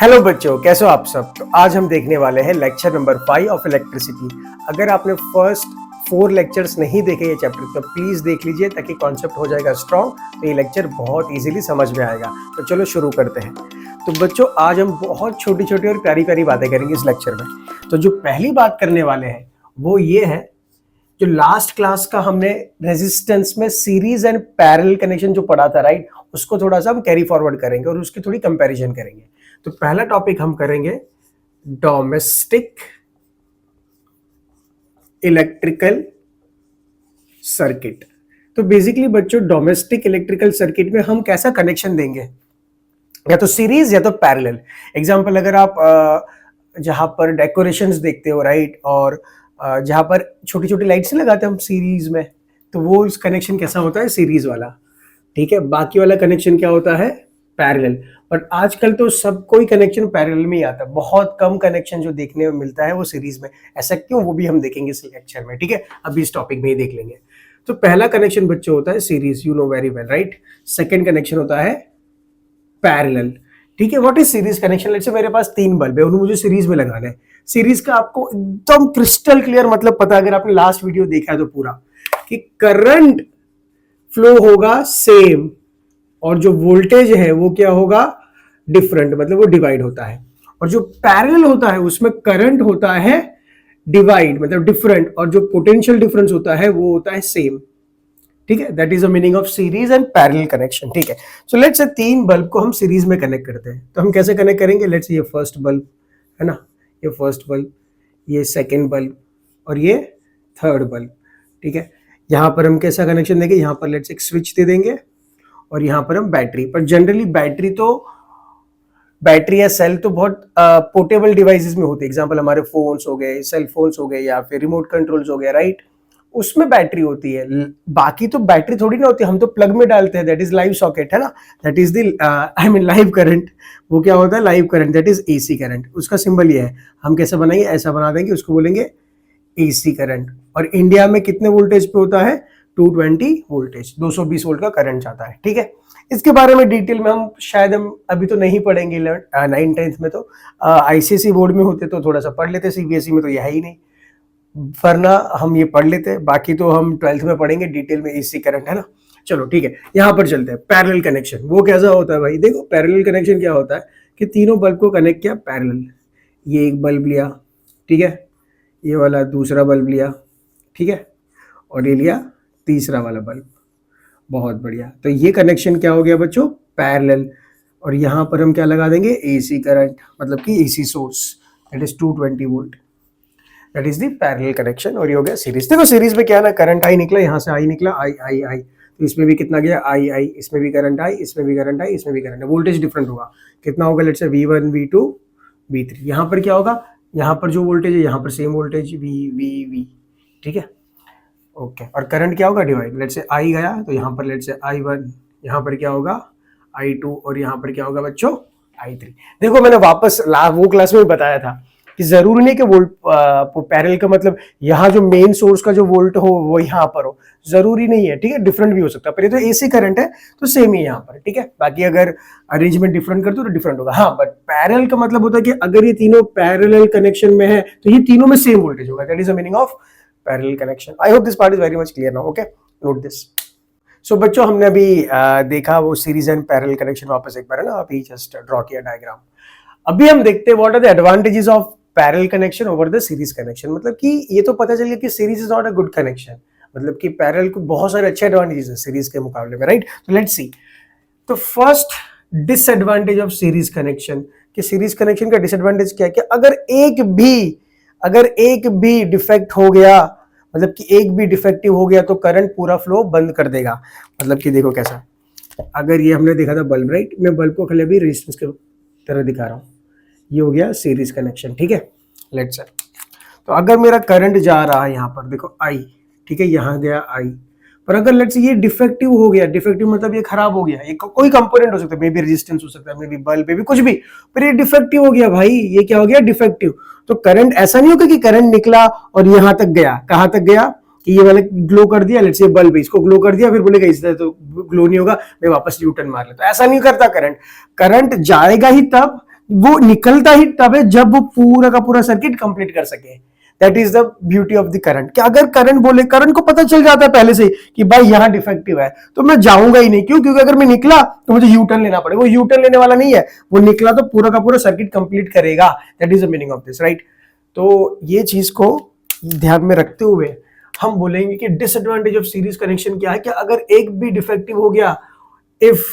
Hello बच्चों, कैसे हो आप सब। तो आज हम देखने वाले हैं लेक्चर नंबर 5 ऑफ इलेक्ट्रिसिटी। अगर आपने फर्स्ट 4 लेक्चर्स नहीं देखे ये चैप्टर तो प्लीज देख लीजिए ताकि कॉन्सेप्ट हो जाएगा स्ट्रॉन्ग, तो ये लेक्चर बहुत इजीली समझ में आएगा। तो चलो शुरू करते हैं। तो बच्चों, आज हम बहुत छोटी छोटी और प्यारी प्यारी बातें करेंगे इस लेक्चर में। तो जो पहली बात करने वाले हैं वो ये है, जो लास्ट क्लास का हमने रेजिस्टेंस में सीरीज एंड पैरेलल कनेक्शन जो पढ़ा था, राइट, उसको थोड़ा सा हम कैरी फॉरवर्ड करेंगे और उसकी थोड़ी कंपैरिजन करेंगे। तो पहला टॉपिक हम करेंगे डोमेस्टिक इलेक्ट्रिकल सर्किट। तो बेसिकली बच्चों, डोमेस्टिक इलेक्ट्रिकल सर्किट में हम कैसा कनेक्शन देंगे, या तो सीरीज या तो पैरेलल। एग्जांपल, अगर आप जहां पर डेकोरेशंस देखते हो, राइट, और जहां पर छोटी छोटी लाइट्स लगाते हैं हम सीरीज में, तो वो इस कनेक्शन कैसा होता है, सीरीज वाला। ठीक है, बाकी वाला कनेक्शन क्या होता है, पैरेलल। बट आजकल तो सब कोई कनेक्शन पैरेलल में ही आता है, बहुत कम कनेक्शन जो देखने में मिलता है वो सीरीज में। ऐसा क्यों, वो भी हम देखेंगे इस लेक्चर में। ठीक है, अभी इस टॉपिक में ही देख लेंगे। तो पहला कनेक्शन बच्चों होता है series, you know very well, right. Second connection होता है पैरेलल। ठीक है, what is series connection. Let's say मेरे पास 3 बल्ब है और मुझे सीरीज में लगाना है। सीरीज का आपको एकदम क्रिस्टल क्लियर मतलब पता, अगर आपने लास्ट वीडियो देखा है तो पूरा, कि करंट फ्लो होगा सेम और जो वोल्टेज है वो क्या होगा, डिफरेंट, मतलब वो डिवाइड होता है। और जो पैरेलल होता है उसमें करंट होता है डिवाइड, मतलब डिफरेंट, और जो पोटेंशियल डिफरेंस होता है वो होता है सेम। ठीक है, that is the meaning of series and parallel connection. ठीक है, सो लेट्स से 3 बल्ब को हम सीरीज में कनेक्ट करते हैं, तो हम कैसे कनेक्ट करेंगे। लेट्स से ये फर्स्ट बल्ब है ना, ये फर्स्ट बल्ब, ये सेकेंड बल्ब और ये थर्ड बल्ब। ठीक है, यहां पर हम कैसा कनेक्शन देंगे, यहां पर लेट्स एक स्विच दे देंगे और यहां पर हम बैटरी। पर जनरली बैटरी या सेल तो बहुत पोर्टेबल डिवाइसेस में होती है। एग्जांपल हमारे फोन्स हो गए, सेल फोन्स हो गए, या फिर रिमोट कंट्रोल्स हो गए, राइट, उसमें बैटरी होती है। बाकी तो बैटरी थोड़ी ना होती है, हम तो प्लग में डालते हैं, दैट इज लाइव सॉकेट, है ना, that is the I mean live current. वो क्या होता है, live current, that is AC current. उसका सिंबल ये है, हम कैसे बनाएंगे, ऐसा बना देंगे, उसको बोलेंगे एसी करंट। और इंडिया में कितने वोल्टेज पे होता है, 220 वोल्टेज, 220 वोल्ट का करंट जाता है। ठीक है, इसके बारे में डिटेल में हम शायद अभी तो नहीं पढ़ेंगे 9th 10th में। तो आईसीएसई बोर्ड में होते तो थोड़ा सा पढ़ लेते, सीबीएसई में तो यह ही नहीं, वरना हम ये पढ़ लेते। बाकी तो हम 12th में पढ़ेंगे डिटेल में एसी करंट, है ना। चलो ठीक है, यहां पर चलते हैं। पैरेलल कनेक्शन वो कैसा होता है भाई, देखो पैरेलल कनेक्शन क्या होता है कि तीनों बल्ब को कनेक्ट किया पैरेलल। ये एक बल्ब लिया, ठीक है, ये वाला दूसरा बल्ब लिया, ठीक है, और ये लिया तीसरा वाला बल्ब। बहुत बढ़िया, तो ये कनेक्शन क्या हो गया बच्चों, पैरेलल। और यहां पर हम क्या लगा देंगे, एसी करंट, मतलब कि AC source, that is 220 volt, that is the parallel connection. और ये हो गया सीरीज। देखो सीरीज में क्या ना, करंट आई निकला, यहां से आई निकला, आई आई आई, तो इसमें भी कितना गया, आई आई, इसमें भी करंट आई, इसमें भी करंट आई, इसमें भी करंट है। वोल्टेज डिफरेंट होगा, कितना होगा, let's say V1 V2 V3। यहां पर क्या होगा, यहाँ पर जो वोल्टेज है यहाँ पर सेम वोल्टेज V। ठीक है, ओके। और करंट क्या होगा, डिवाइड, लेट्स से आई गया तो यहाँ पर लेट्स से I1, यहाँ पर क्या होगा I2, और यहाँ पर क्या होगा बच्चों, I3। देखो मैंने वापस वो क्लास में बताया था कि जरूरी नहीं कि वोल्ट पैरेलल का मतलब यहाँ जो मेन सोर्स का जो वोल्ट हो वो यहाँ पर हो, जरूरी नहीं है। ठीक है, डिफरेंट भी हो सकता है, पर ये तो एसी करंट है तो सेम ही यहाँ पर। ठीक है, बाकी अगर अरेंजमेंट डिफरेंट कर दो तो डिफरेंट होगा। हाँ, बट पैरेलल का मतलब होता है कि अगर ये तीनों पैरेलल कनेक्शन में है तो ये तीनों में सेम वोल्टेज होगा, that is the meaning of parallel connection. I hope this part is very much clear now, okay, note this. So बच्चों, हमने अभी देखा वो सीरीज एंड पैरेलल कनेक्शन, वापस एक बार, है ना, अभी जस्ट ड्रॉ किया डायग्राम। अभी हम देखते हैं what are the advantages of parallel connection over the series connection. मतलब कि ये तो पता चल गया कि series is not a good connection, मतलब कि पैरेलल को बहुत सारे अच्छे एडवांटेजेस है सीरीज के मुकाबले में, राइट। तो लेट्स सी, तो first disadvantage of series connection, कि सीरीज कनेक्शन का डिसएडवांटेज क्या है कि अगर एक भी डिफेक्ट हो गया, मतलब कि एक भी डिफेक्टिव हो गया तो करंट पूरा फ्लो बंद कर देगा। मतलब कि देखो कैसा, अगर ये हमने देखा था बल्ब, राइट, मैं बल्ब को खाली अभी रेजिस्टेंस के तरह दिखा रहा हूं, ये हो गया सीरीज कनेक्शन। ठीक है, लेट्स से, तो अगर मेरा करंट जा रहा है यहाँ पर, देखो आई, ठीक है, यहाँ गया आई, पर अगर लेट्स से ये डिफेक्टिव हो गया, डिफेक्टिव मतलब ये खराब हो गया, ये कोई कंपोनेंट हो सकता है, मे बी रेजिस्टेंस हो सकता है, may be bulb, may be कुछ भी, पर ये डिफेक्टिव हो गया भाई, ये क्या हो गया, डिफेक्टिव। तो करंट ऐसा नहीं होगा कि करंट निकला और यहां तक गया, कहां तक गया, कि ये वाला ग्लो कर दिया, लेट्स से बल्ब इसको ग्लो कर दिया, फिर बोलेगा इससे तो ग्लो नहीं होगा, मैं वापस न्यूटन मार लेता, ऐसा नहीं करता करंट। करंट जाएगा ही तब वो निकलता ही तब है जब वो पूरा का पूरा सर्किट कंप्लीट कर सके। That is the beauty of the current कि अगर करंट बोले, करंट को पता चल जाता है पहले से कि भाई यहां डिफेक्टिव है, तो मैं जाऊंगा ही नहीं। क्यों? क्योंकि अगर मैं निकला तो मुझे यू टर्न लेना पड़ेगा। वो यू टर्न लेने वाला नहीं है, वो निकला तो पूरा का पूरा सर्किट कंप्लीट करेगा। That is the meaning of this, right. तो ये चीज को ध्यान में रखते हुए हम बोलेंगे कि डिसएडवांटेज ऑफ सीरीज कनेक्शन क्या है, कि अगर एक भी डिफेक्टिव हो गया, if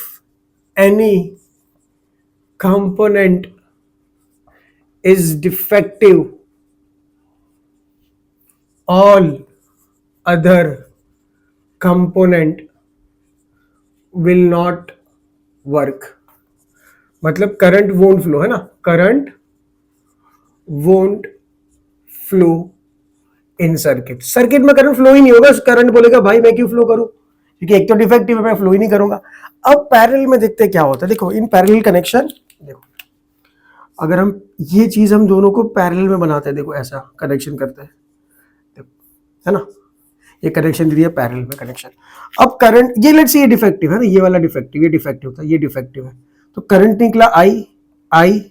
any component is defective, all other component will not work। मतलब करंट won't flow, है ना, current won't flow in circuit. Circuit में करंट फ्लो ही नहीं होगा। करंट बोलेगा भाई मैं क्यों फ्लो करूं, क्योंकि एक तो डिफेक्टिव है, मैं फ्लो ही नहीं करूंगा। अब पैरेलल में देखते हैं क्या होता है। देखो इन पैरेलल कनेक्शन, देखो अगर हम ये चीज हम दोनों को पैरेलल में बनाते हैं, देखो ऐसा कनेक्शन करते हैं, देखो है ना, ये कनेक्शन दे दिया पैरेलल में कनेक्शन। अब करंट, ये लेट्स से ये डिफेक्टिव है ना, ये वाला डिफेक्टिव, ये डिफेक्टिव था, ये डिफेक्टिव है, तो करंट निकला आई।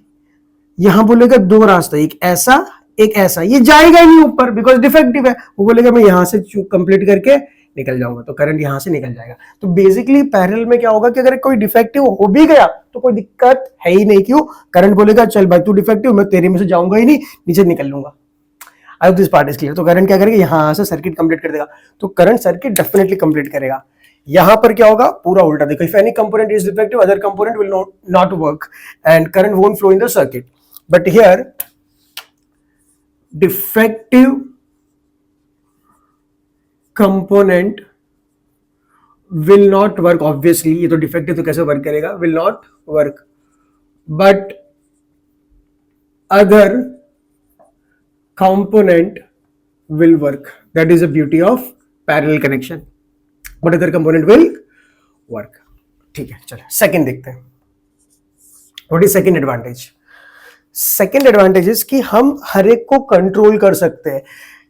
यहां बोलेगा दो रास्ता, एक ऐसा एक ऐसा, ये जाएगा ही नहीं ऊपर बिकॉज डिफेक्टिव है। वो बोलेगा मैं यहां से कंप्लीट करके निकल जाऊंगा, तो करंट यहां से निकल जाएगा। तो बेसिकली पैरेलल में क्या होगा कि अगर कोई डिफेक्टिव हो भी गया तो कोई दिक्कत है ही नहीं। क्यों? करंट बोलेगा चल भाई तू डिफेक्टिव, मैं तेरे में से जाऊंगा ही नहीं, नीचे निकल लूंगा। आई hope this part is clear. तो करंट क्या करेगा, यहां से सर्किट कंप्लीट कर देगा। तो करंट सर्किट डेफिनेटली कंप्लीट करेगा। यहां पर क्या होगा, पूरा उल्टा। देखो if any component is defective, other component will not work and current won't flow in the circuit. But here defective component will not work, obviously ये तो defective तो कैसे वर्क करेगा, will not work, but other component will work। that is the beauty of parallel connection, but other component will work। ठीक है, चलो second देखते हैं। What is second advantage? Second advantage कि हम हर एक को कंट्रोल कर सकते हैं।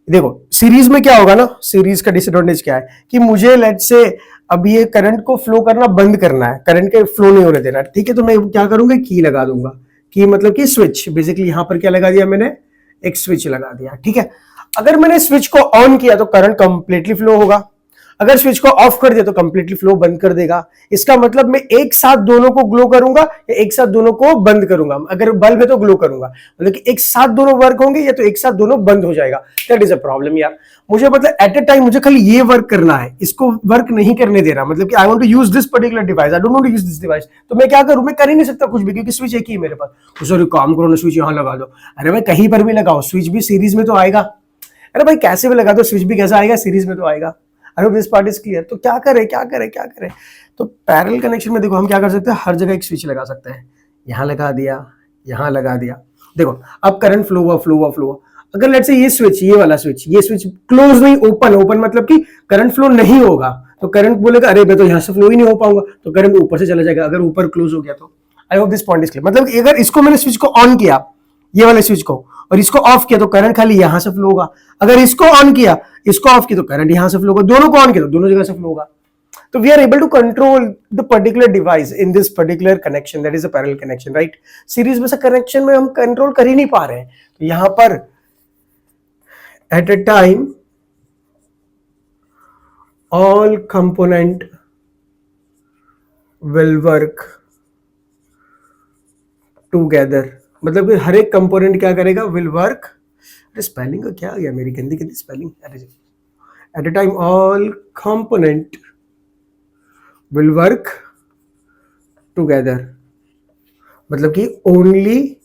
देखो सीरीज में क्या होगा ना, सीरीज का डिसएडवांटेज क्या है कि मुझे लेट्स से अब ये करंट को फ्लो करना बंद करना है, करंट के फ्लो नहीं होने देना, ठीक है। तो मैं क्या करूंगा, की लगा दूंगा। की मतलब कि स्विच, बेसिकली यहां पर क्या लगा दिया मैंने, एक स्विच लगा दिया, ठीक है। अगर मैंने स्विच को ऑन किया तो करंट कंप्लीटली फ्लो होगा, अगर स्विच को ऑफ कर दिया तो कंप्लीटली फ्लो बंद कर देगा। इसका मतलब मैं एक साथ दोनों को ग्लो करूंगा या एक साथ दोनों को बंद करूंगा। अगर बल्ब है तो ग्लो करूंगा, मतलब कि एक साथ दोनों वर्क होंगे या तो एक साथ दोनों बंद हो जाएगा। दैट इज अ प्रॉब्लम यार। मुझे मतलब एट ए टाइम मुझे खाली ये वर्क करना है, इसको वर्क नहीं करने देना। मतलब कि I want to use this particular device, I don't want to use this device. तो मैं क्या करूं, मैं कर ही नहीं सकता कुछ भी, क्योंकि स्विच एक ही है मेरे पास। तो सॉरी काम करो ना, स्विच यहां लगा दो। अरे भाई कहीं पर भी लगाओ, स्विच भी सीरीज में तो आएगा। अरे भाई कैसे भी लगा दो, स्विच भी कैसा आएगा, सीरीज में तो आएगा। आई hope this part is clear. तो क्या करें क्या करें क्या करें? तो पैरेलल कनेक्शन में देखो हम क्या कर सकते हैं, हर जगह एक स्विच लगा सकते हैं। यहां लगा दिया, यहां लगा दिया। देखो अब करंट फ्लो हुआ फ्लो हुआ फ्लो हुआ। अगर लेट्स से ये स्विच, ये वाला स्विच, ये स्विच क्लोज नहीं, ओपन, ओपन मतलब कि करंट फ्लो नहीं होगा, तो करंट बोलेगा अरे मैं तो यहां से फ्लो ही नहीं हो पाऊंगा, तो करंट ऊपर से चला जाएगा। अगर ऊपर क्लोज हो गया तो आई hope this point is clear. मतलब अगर इसको मैंने स्विच को ऑन किया, ये वाले स्विच को, और इसको ऑफ किया तो करंट खाली यहां से फ्लो होगा। अगर इसको ऑन किया, इसको ऑफ किया तो करंट यहां से फ्लो होगा। दोनों को ऑन किया तो दोनों जगह से फ्लो होगा। तो we are able to control the particular device in this particular connection, that is a parallel connection, right. Series में से कनेक्शन में हम कंट्रोल कर ही नहीं पा रहे हैं। तो यहां पर at a time all component will work together, मतलब कि हर एक कंपोनेंट क्या करेगा, विल वर्क। अरे स्पेलिंग का क्या आ गया, मेरी गंदी गंदी spelling. At a time all component will work together, मतलब कि only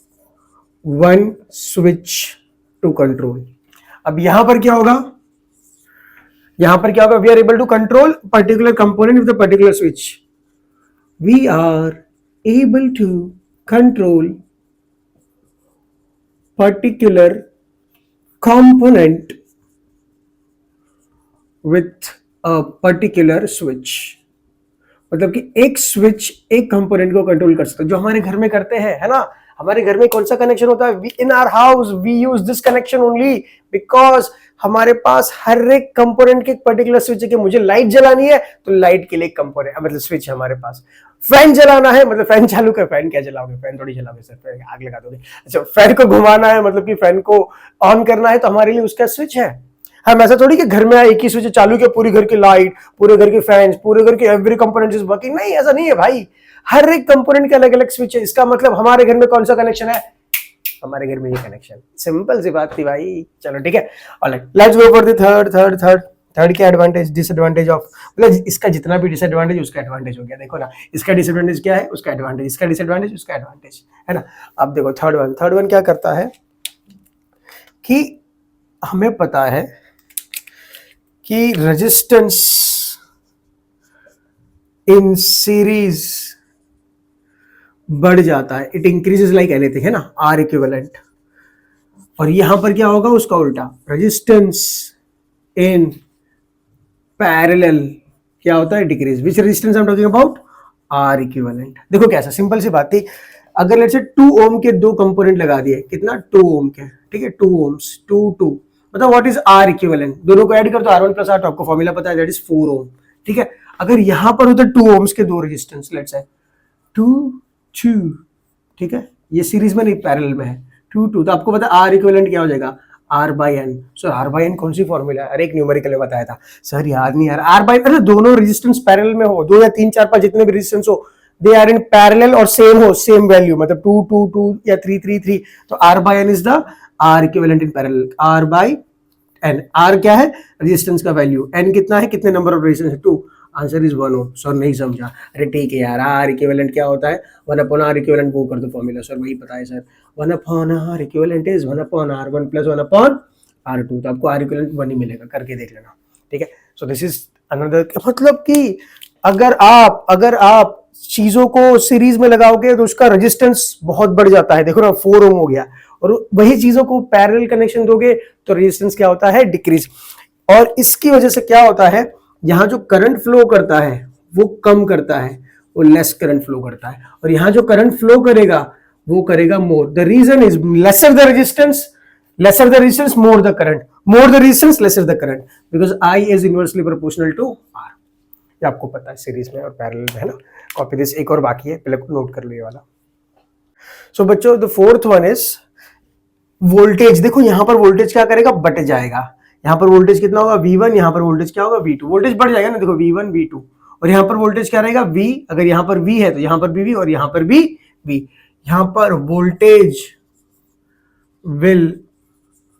one switch to control. अब यहां पर क्या होगा, यहां पर क्या होगा, we are able to control particular component with a particular switch. We are able to control particular component with a particular switch। मतलब कि एक स्विच एक कंपोनेंट को कंट्रोल कर सकता है, जो हमारे घर में करते हैं, है ना। हमारे घर में कौन सा कनेक्शन होता है? In our house we use this connection only because हमारे पास हर एक कंपोनेंट के एक पर्टिकुलर स्विच है कि मुझे लाइट जलानी है तो लाइट के लिए एक कंपोनेंट मतलब स्विच है हमारे पास। फैन जलाना है मतलब फैन चालू कर, फैन क्या जलाओगे, फैन थोड़ी जलाओगे सर, पे आग लगा दोगे। अच्छा, फैन को घुमाना है मतलब कि फैन को ऑन करना है तो हमारे लिए उसका स्विच है। हम ऐसा थोड़ी कि घर में एक ही स्विच चालू किया पूरी घर की लाइट, पूरे घर के फैंस, पूरे घर के एवरी कंपोनेंट इज वर्किंग, नहीं ऐसा नहीं है भाई। हर एक कंपोनेंट के अलग अलग स्विच है। इसका मतलब हमारे घर में कौन सा कनेक्शन है? हमारे घर में ये कनेक्शन। सिंपल सी बात थी भाई। चलो ठीक है, alright, let's go for the third के एडवांटेज डिसएडवांटेज ऑफ, मतलब इसका जितना भी डिसएडवांटेज उसका एडवांटेज हो गया। देखो ना, इसका डिसएडवांटेज क्या है, उसका एडवांटेज, इसका डिसएडवांटेज उसका एडवांटेज, है ना। अब देखो थर्ड वन क्या करता है कि हमें पता है कि रेजिस्टेंस इन सीरीज बढ़ जाता है, इट इंक्रीजेस लाइक एनीथिंग, है ना, आर इक्विवेलेंट। और यहां पर क्या होगा, उसका उल्टा, रेजिस्टेंस इन पैरेलल क्या होता है, decrease. Which resistance I am talking about, R equivalent. देखो कैसा, सिंपल सी बात थी, अगर लेट्स से 2 ओम के 2 कंपोनेंट लगा दिए, कितना, 2 ओम के, ठीक है, 2 ओम्स, 2 मतलब व्हाट इज आर इक्विवेलेंट, दोनों को ऐड कर तो R1 प्लस R2, आपको फॉर्मूला पता है, दैट इज 4 ओम, ठीक है। अगर यहां पर होता 2 ओम्स के 2 रेजिस्टेंस, लेट्स से 2, ठीक है, ये सीरीज में नहीं पैरेलल में है, 2, तो आपको पता है आर इक्विवेलेंट क्या हो जाएगा, R/N। सर R/N कौन सी फॉर्मूला है? अरे एक न्यूमेरिकल में बताया था सर, याद नहीं यार। R/N अरे दोनों रेजिस्टेंस पैरेलल में हो, 2 या 3 4 5 जितने भी रेजिस्टेंस हो, दे आर इन पैरेलल और सेम हो, सेम वैल्यू, मतलब 2 2 2 या 3 3 3, तो R/N is the R equivalent in parallel. R/N, R क्या है, रेजिस्टेंस का वैल्यू, N कितना है, कितने नंबर ऑफ रेजिस्टेंस है, 2, आंसर इज 1 ओम। सर नहीं समझा, अरे ठीक है यार, आर इक्विवेलेंट क्या होता है, 1/r इक्विवेलेंट, वो कर दो फॉर्मूला, सर वही पता है sir, 1/r equivalent is 1/r1 plus 1/r2, तो आपको आर इक्विवेलेंट 1 ही मिलेगा, करके देख लेना, ठीक है। सो दिस इज अनदर, मतलब कि अगर आप चीजों को सीरीज में लगाओगे तो उसका रेजिस्टेंस बहुत बढ़ जाता है। देखो ना, 4 ओम हो गया, और वही चीजों को पैरेलल कनेक्शन दोगे तो रेजिस्टेंस क्या होता है, डिक्रीज। और इसकी वजह से क्या होता है, यहाँ जो करंट फ्लो करता है वो कम करता है, वो लेस करंट फ्लो करता है, और यहाँ जो करंट फ्लो करेगा वो करेगा more. The reason is lesser the resistance, more the current, more the resistance lesser the current, because I is inversely proportional to R. ये आपको पता है सीरीज में और पैरेलल में, है ना। कॉपी दिस, एक और बाकी है, पहले नोट कर लो ये वाला। सो बच्चों, the fourth one is voltage. देखो यहां पर वोल्टेज क्या करेगा, बट जाएगा। यहाँ पर वोल्टेज कितना होगा, V1, यहाँ पर वोल्टेज क्या होगा, V2, वोल्टेज बढ़ जाएगा ना, देखो V1 V2, और यहाँ पर वोल्टेज क्या रहेगा, V, अगर यहाँ पर V है तो यहाँ पर भी V, और यहाँ पर भी V। यहाँ पर वोल्टेज विल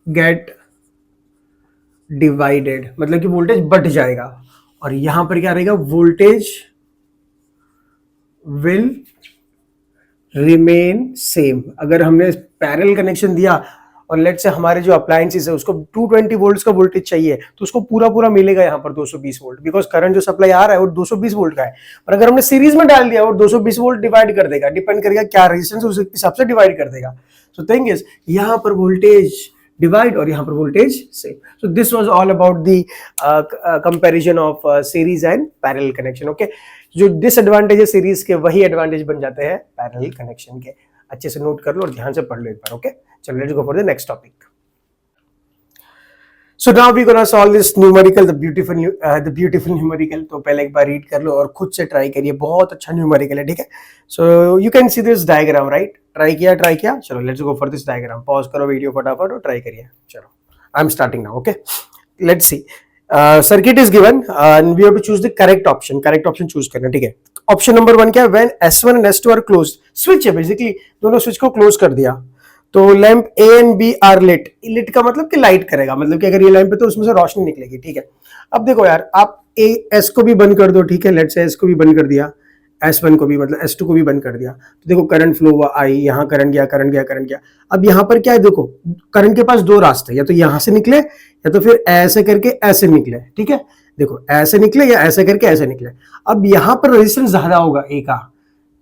गेट डिवाइडेड, मतलब कि वोल्टेज बढ़ जाएगा, और यहाँ पर क्या रहेगा, वोल्टेज विल रिमेन सेम। अगर हमने पैरेलल कनेक्शन दिया और लेट्स से हमारे जो अप्लायंसेस है उसको 220 वोल्ट्स का वोल्टेज चाहिए, तो उसको पूरा मिलेगा यहाँ पर 220 वोल्ट, बिकॉज करंट जो सप्लाई आ रहा है वो 220 वोल्ट का है। पर अगर हमने सीरीज में डाल दिया और 220 वोल्ट डिवाइड कर देगा, डिपेंड करेगा क्या रेजिस्टेंस, उस हिसाब से डिवाइड कर देगा। सो थिंग इज, यहाँ पर वोल्टेज डिवाइड और यहाँ पर voltage same. So this was all about the comparison of series and parallel connection. Okay, जो डिसएडवांटेज है सीरीज के, वही एडवांटेज बन जाते हैं पैरेलल कनेक्शन के। अच्छे से नोट कर लो और ध्यान से पढ़ लो एक बार। ओके, चलो let's go for the next topic. So now we're gonna solve this numerical, the beautiful numerical। तो पहले एक बार रीड कर लो और खुद से ट्राई करिए, बहुत अच्छा न्यूमेरिकल है, ठीक है। So you can see this diagram, right? Try किया, चलो let's go for this diagram. Pause करो वीडियो फटाफट और ट्राई करिए। चलो, I am starting now. Okay, let's see. Circuit is given and we have to choose the correct option choose करना, ठीक है। ऑप्शन नंबर 1 क्या है, when S1 and S2 are closed, switch है बेसिकली, दोनों स्विच को क्लोज कर दिया, तो lamp A and B are lit. Lit का मतलब कि लाइट करेगा, मतलब कि अगर ये लैंप है तो उसमें से रोशनी निकलेगी, ठीक है। अब देखो यार, आप S को भी बंद कर दो, ठीक है, लेट्स से S को भी बंद कर दिया, S1 को भी, मतलब S2 को भी बंद कर दिया, तो देखो करंट फ्लो हुआ, आई, यहाँ करंट गया। अब यहाँ पर क्या है, देखो करंट के पास 2 रास्ते, या तो यहाँ से निकले या तो फिर ऐसे करके ऐसे निकले, ठीक है। देखो ऐसे निकले या ऐसे करके ऐसे निकले। अब यहाँ पर रेजिस्टेंस ज्यादा होगा A का,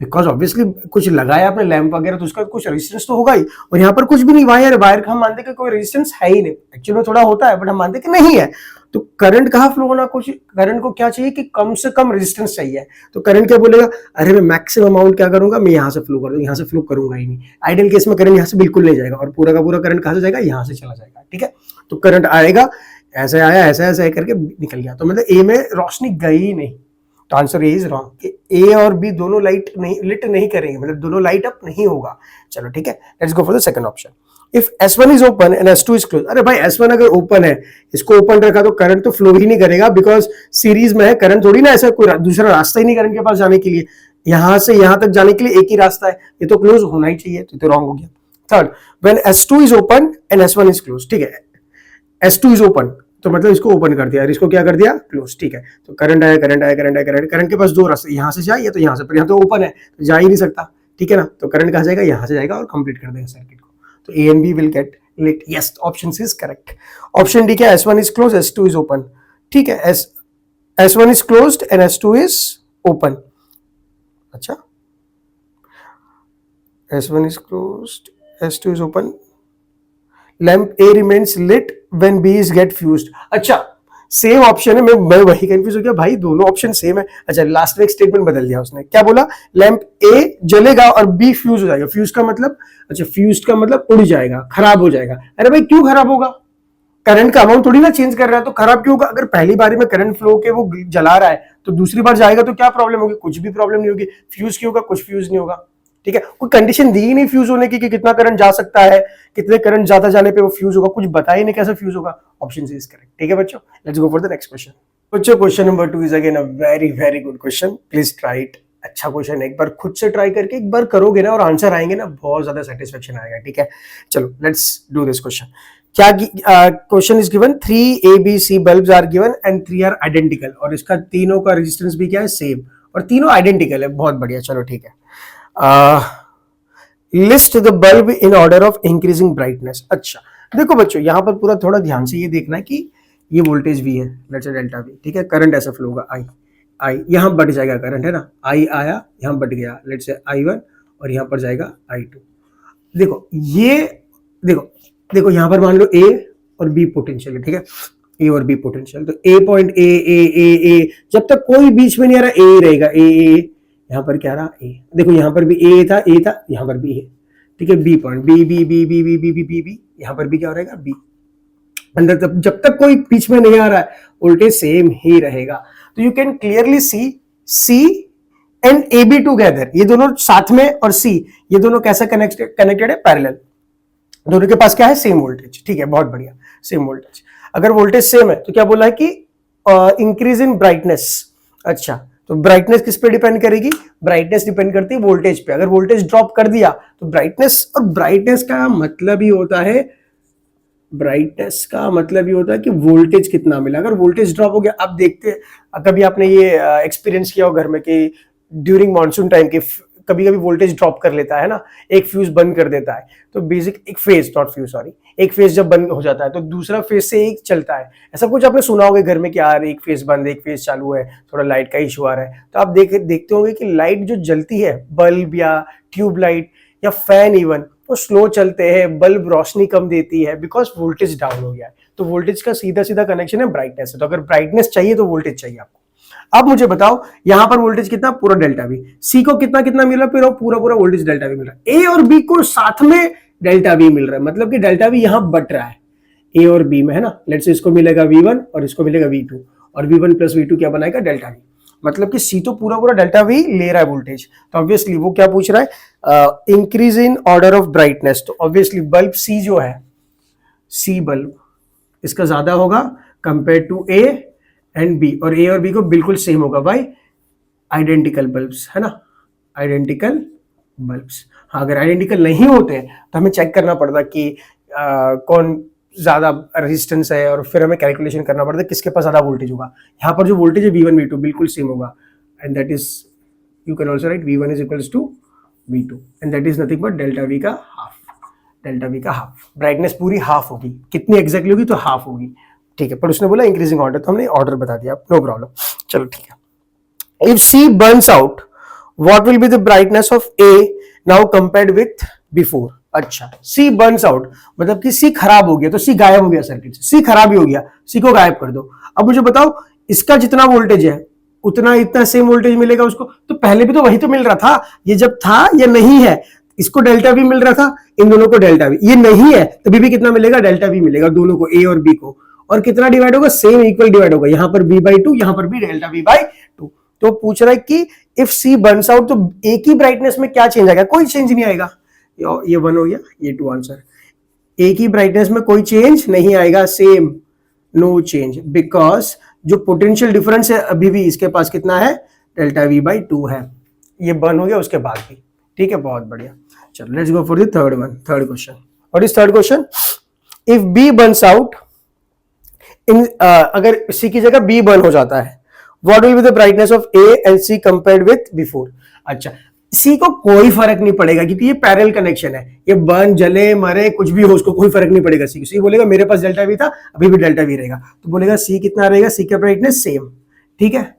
बिकॉज ऑब्वियसली कुछ लगाया आपने लैंप वगैरह तो उसका कुछ रेजिस्टेंस तो होगा ही, और यहाँ पर कुछ भी नहीं, वायर का हम मानते हैं कि कोई रेजिस्टेंस है ही नहीं। एक्चुअली में थोड़ा होता है बट हम मानते हैं कि नहीं है, तो करंट कहाँ फ्लो होना, कुछ करंट को क्या चाहिए कि कम से कम रेजिस्टेंस चाहिए। तो करंट क्या बोलेगा, अरे मैं मैक्सिमम अमाउंट क्या करूंगा, मैं यहाँ से फ्लो कर दूँ, यहाँ से फ्लो करूंगा ही नहीं। आइडियल केस में करंट यहाँ से बिल्कुल नहीं जाएगा और पूरा का पूरा करंट कहाँ से जाएगा, यहाँ से चला जाएगा। ठीक है, तो करंट आएगा, ऐसे आया, ऐसा ऐसा करके निकल गया, तो मतलब ए में रोशनी गई नहीं। तो आंसर ए इज रॉन्ग कि ए और बी दोनों लाइट नहीं लिट नहीं करेंगे, मतलब दोनों लाइट अप नहीं होगा। चलो ठीक है, let's go for the second option. If S1 is open and S2 is close, अरे भाई S1 अगर ओपन है, इसको ओपन रखा तो करंट तो फ्लो ही नहीं करेगा, बिकॉज सीरीज में है, करंट थोड़ी ना ऐसा कोई दूसरा रास्ता ही नहीं करंट के पास जाने के लिए, यहां से यहां तक जाने के लिए एक ही रास्ता है, ये तो क्लोज होना ही चाहिए, तो रॉन्ग हो गया। Third, when S2 is open and S1 is close, ठीक है, S2 इज ओपन तो मतलब इसको ओपन कर दिया और इसको क्या कर दिया, क्लोज। ठीक है, तो करंट आया, करंट आया, करंट आया, करंट के पास दो रास्ते, यहाँ से जाए या तो यहाँ से, पर यहाँ तो ओपन है तो जा ही नहीं सकता। ठीक है ना, तो करंट कहाँ जाएगा, यहाँ से जाएगा और कंप्लीट कर देगा सर्किट को। तो A and B will get lit, yes, option C is correct. Option D क्या, S1 is closed, S2 is open. ठीक है, S1 is closed and S2 is open. अच्छा, S1 is closed, S2 is open. Lamp A remains lit when B is get fused. अच्छा, same option है, मैं वही confuse हो गया भाई, दोनों ऑप्शन सेम है। अच्छा, लास्ट में एक स्टेटमेंट बदल दिया उसने, क्या बोला, लैंप ए जलेगा और बी फ्यूज हो जाएगा। फ्यूज का मतलब, अच्छा फ्यूज का मतलब उड़ जाएगा, खराब हो जाएगा। अरे भाई क्यों खराब होगा, करंट का अमाउंट थोड़ी ना चेंज कर रहा है, तो खराब क्यों होगा। अगर पहली बारी में करंट फ्लो के वो जला रहा है तो दूसरी बार जाएगा तो क्या प्रॉब्लम होगी, कुछ भी प्रॉब्लम नहीं होगी। फ्यूज क्यों होगा, कुछ फ्यूज नहीं होगा। ठीक है, कोई कंडीशन दी ही नहीं फ्यूज होने की कि कितना करंट जा सकता है, कितने करंट ज्यादा जाने पे वो फ्यूज होगा, कुछ बता ही नहीं कैसे फ्यूज होगा। Option C is correct. ठीक है बच्चों, let's go for the next question. बच्चों question number 2 is again a very very good question, please try it. अच्छा क्वेश्चन है, एक बार खुद से ट्राई करके एक बार करोगे ना और आंसर आएंगे ना, बहुत ज्यादा सेटिस्फेक्शन आएगा। ठीक है, चलो लेट्स डू दिस क्वेश्चन। क्या question is given, 3 ABC bulbs are given and 3 are identical, और इसका तीनों का रेजिस्टेंस भी क्या है, सेम, और तीनों आइडेंटिकल है। बहुत बढ़िया, चलो ठीक है। List the bulb in order of increasing brightness. अच्छा देखो बच्चों, यहां पर पूरा थोड़ा ध्यान से ये देखना है कि ये वोल्टेज V है, लेट्स से डेल्टा V। ठीक है, करंट ऐसा फ्लो होगा I यहां बढ़ जाएगा करंट, है ना, I आया यहां बढ़ गया, लेट्स से I1, और यहां पर जाएगा I2। देखो ये देखो यहां पर मान लो A और B पोटेंशियल है। ठीक है, A और B पोटेंशियल, तो A पॉइंट A जब तक कोई बीच में नहीं आ रहा A रहेगा, A यहाँ पर क्या रहा, ए। देखो यहाँ पर भी ए था यहाँ पर भी है। ठीक है, बी पॉइंट बी, यहाँ पर भी क्या हो रहेगा, बी अंदर। तब जब तक कोई बीच में नहीं आ रहा है वोल्टेज सेम ही रहेगा। तो you can clearly see and A be together, ये दोनों साथ में, और सी ये दोनों कैसा कनेक्टेड है, पैरेलल। दोनों के पास क्या है, सेम वोल्टेज। ठीक है, बहुत बढ़िया, सेम वोल्टेज। अगर वोल्टेज सेम है तो क्या बोला है कि इंक्रीज इन ब्राइटनेस। अच्छा, तो ब्राइटनेस किस पे डिपेंड करेगी, ब्राइटनेस डिपेंड करती है वोल्टेज पे। अगर वोल्टेज ड्रॉप कर दिया तो ब्राइटनेस, और ब्राइटनेस का मतलब ही होता है, ब्राइटनेस का मतलब ही होता है कि वोल्टेज कितना मिला। अगर वोल्टेज ड्रॉप हो गया, आप देखते हैं कभी आपने ये एक्सपीरियंस किया हो घर में कि ड्यूरिंग मॉनसून टाइम के कभी कभी वोल्टेज ड्रॉप कर लेता है ना, एक फ्यूज बंद कर देता है, तो बेसिक एक फेज, नॉट फ्यूज सॉरी, एक फेज जब बंद हो जाता है तो दूसरा फेज से एक चलता है। ऐसा कुछ आपने सुना होगा घर में कि यार एक फेज बंद एक फेज चालू है, थोड़ा लाइट का इशू आ रहा है। तो आप देखते होंगे कि लाइट जो जलती है, बल्ब या ट्यूब लाइट या फैन इवन, वो स्लो चलते हैं, बल्ब रोशनी कम देती है, बिकॉज वोल्टेज डाउन हो गया है। तो वोल्टेज का सीधा सीधा कनेक्शन है ब्राइटनेस से। तो अगर ब्राइटनेस चाहिए तो वोल्टेज चाहिए आपको। अब मुझे बताओ यहां पर वोल्टेज कितना, पूरा डेल्टा V। सी को कितना कितना मिल रहा है, फिर पूरा वोल्टेज डेल्टा V मिल रहा है। ए और बी को साथ में डेल्टा V मिल रहा है, मतलब कि डेल्टा V यहां बट रहा है ए और बी में, है ना। लेट्स से इसको मिलेगा V1 और इसको मिलेगा V2, और V1 प्लस V2 क्या बनाएगा, डेल्टा V। मतलब कि सी तो पूरा डेल्टा V ले रहा है वोल्टेज। तो ऑब्वियसली वो क्या पूछ रहा है, increase in order of brightness. तो ऑब्वियसली बल्ब सी जो है, सी बल्ब इसका ज्यादा होगा compare to A and B, और ए और बी को बिल्कुल सेम होगा भाई, आइडेंटिकल बल्ब्स, है ना, आइडेंटिकल बल्ब्स। हाँ, अगर आइडेंटिकल नहीं होते तो हमें चेक करना पड़ता कि कौन ज्यादा रेजिस्टेंस है, और फिर हमें कैलकुलेशन करना पड़ता है किसके पास ज्यादा वोल्टेज होगा। यहाँ पर जो वोल्टेज है V1 V2 बिल्कुल सेम होगा, and that is, you can also write V1 is equals to V2, and that is nothing but delta V का हाफ। डेल्टा V का हाफ, ब्राइटनेस पूरी हाफ होगी, कितनी एग्जैक्टली होगी, तो हाफ होगी। ठीक है, पर उसने बोला इंक्रीजिंग ऑर्डर, तो हमने ऑर्डर बता दिया, नो प्रॉब्लम। चलो ठीक है। If C burns out, what will be the brightness of A now compared with before. अच्छा, सी बर्न्स आउट मतलब कि सी खराब हो गया, तो सी गायब हो गया सर्किट से, सी खराब ही हो गया, सी को गायब कर दो। अब मुझे बताओ इसका जितना वोल्टेज है उतना इतना सेम वोल्टेज मिलेगा उसको, तो पहले भी तो वही तो मिल रहा था, ये जब था ये नहीं है, इसको डेल्टा भी मिल रहा था, इन दोनों को डेल्टा भी, ये नहीं है तभी भी कितना मिलेगा, डेल्टा भी मिलेगा दोनों को, ए और बी को, और कितना डिवाइड होगा, सेम इक्वल डिवाइड होगा, यहां पर b/2 यहां पर भी डेल्टा b/2। तो पूछ रहा है कि इफ सी बर्न्स आउट तो एक ही ब्राइटनेस में क्या चेंज आएगा, कोई चेंज नहीं आएगा, ये 1 हो गया, ये 2 आंसर। एक ही ब्राइटनेस में कोई चेंज नहीं आएगा, सेम, नो चेंज, बिकॉज जो पोटेंशियल डिफरेंस है अभी भी इसके पास कितना है, डेल्टा v/2 है। ये बर्न हो गया उसके बाद भी, ठीक है, बहुत बढ़िया। चलो let's go for the third one, third question. What is third question? If B burns out in, अगर सी की जगह बी बर्न हो जाता है, what will be the brightness of A and C compared with before? अच्छा, C को कोई फर्क नहीं पड़ेगा क्योंकि ये पैरेलल कनेक्शन है, ये बर्न जले मरे कुछ भी हो उसको कोई फर्क नहीं पड़ेगा। सी बोलेगा मेरे पास डेल्टा वी था अभी भी डेल्टा वी रहेगा, तो बोलेगा सी कितना रहेगा, सी का ब्राइटनेस सेम, ठीक है,